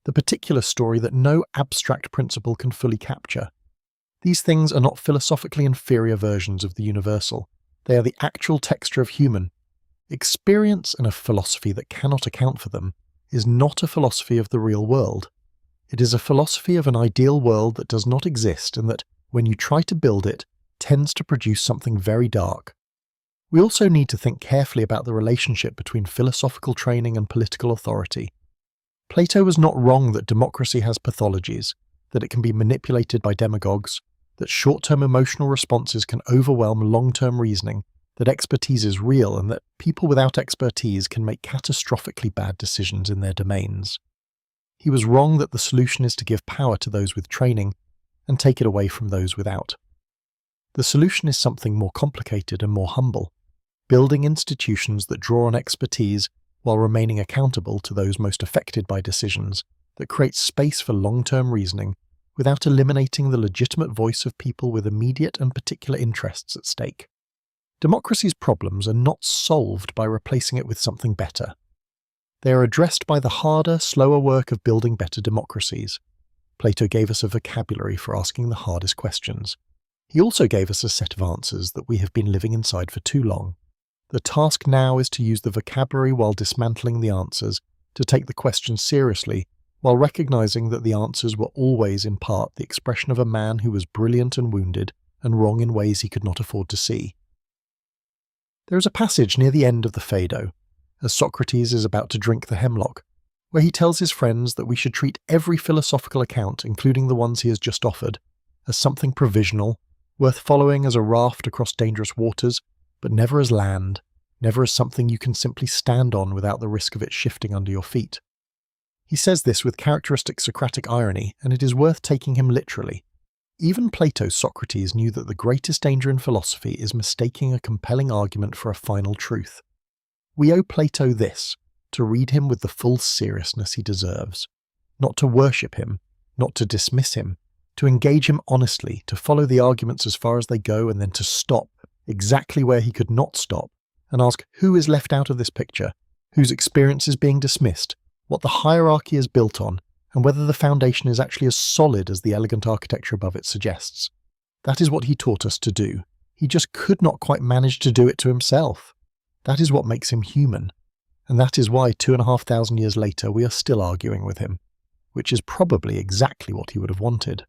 the particular story that no abstract principle can fully capture. These things are not philosophically inferior versions of the universal. They are the actual texture of human. Experience and a philosophy that cannot account for them is not a philosophy of the real world. It is a philosophy of an ideal world that does not exist and that, when you try to build it, tends to produce something very dark. We also need to think carefully about the relationship between philosophical training and political authority. Plato was not wrong that democracy has pathologies, that it can be manipulated by demagogues, that short-term emotional responses can overwhelm long-term reasoning, that expertise is real, and that people without expertise can make catastrophically bad decisions in their domains. He was wrong that the solution is to give power to those with training and take it away from those without. The solution is something more complicated and more humble, building institutions that draw on expertise while remaining accountable to those most affected by decisions, that create space for long-term reasoning without eliminating the legitimate voice of people with immediate and particular interests at stake. Democracy's problems are not solved by replacing it with something better. They are addressed by the harder, slower work of building better democracies. Plato gave us a vocabulary for asking the hardest questions. He also gave us a set of answers that we have been living inside for too long. The task now is to use the vocabulary while dismantling the answers, to take the questions seriously, while recognizing that the answers were always in part the expression of a man who was brilliant and wounded, and wrong in ways he could not afford to see. There is a passage near the end of the Phaedo, as Socrates is about to drink the hemlock, where he tells his friends that we should treat every philosophical account, including the ones he has just offered, as something provisional, worth following as a raft across dangerous waters, but never as land, never as something you can simply stand on without the risk of it shifting under your feet. He says this with characteristic Socratic irony, and it is worth taking him literally. Even Plato's Socrates knew that the greatest danger in philosophy is mistaking a compelling argument for a final truth. We owe Plato this, to read him with the full seriousness he deserves, not to worship him, not to dismiss him, to engage him honestly, to follow the arguments as far as they go and then to stop exactly where he could not stop and ask who is left out of this picture, whose experience is being dismissed, what the hierarchy is built on, and whether the foundation is actually as solid as the elegant architecture above it suggests. That is what he taught us to do. He just could not quite manage to do it to himself. That is what makes him human. And that is why 2,500 years later we are still arguing with him, which is probably exactly what he would have wanted.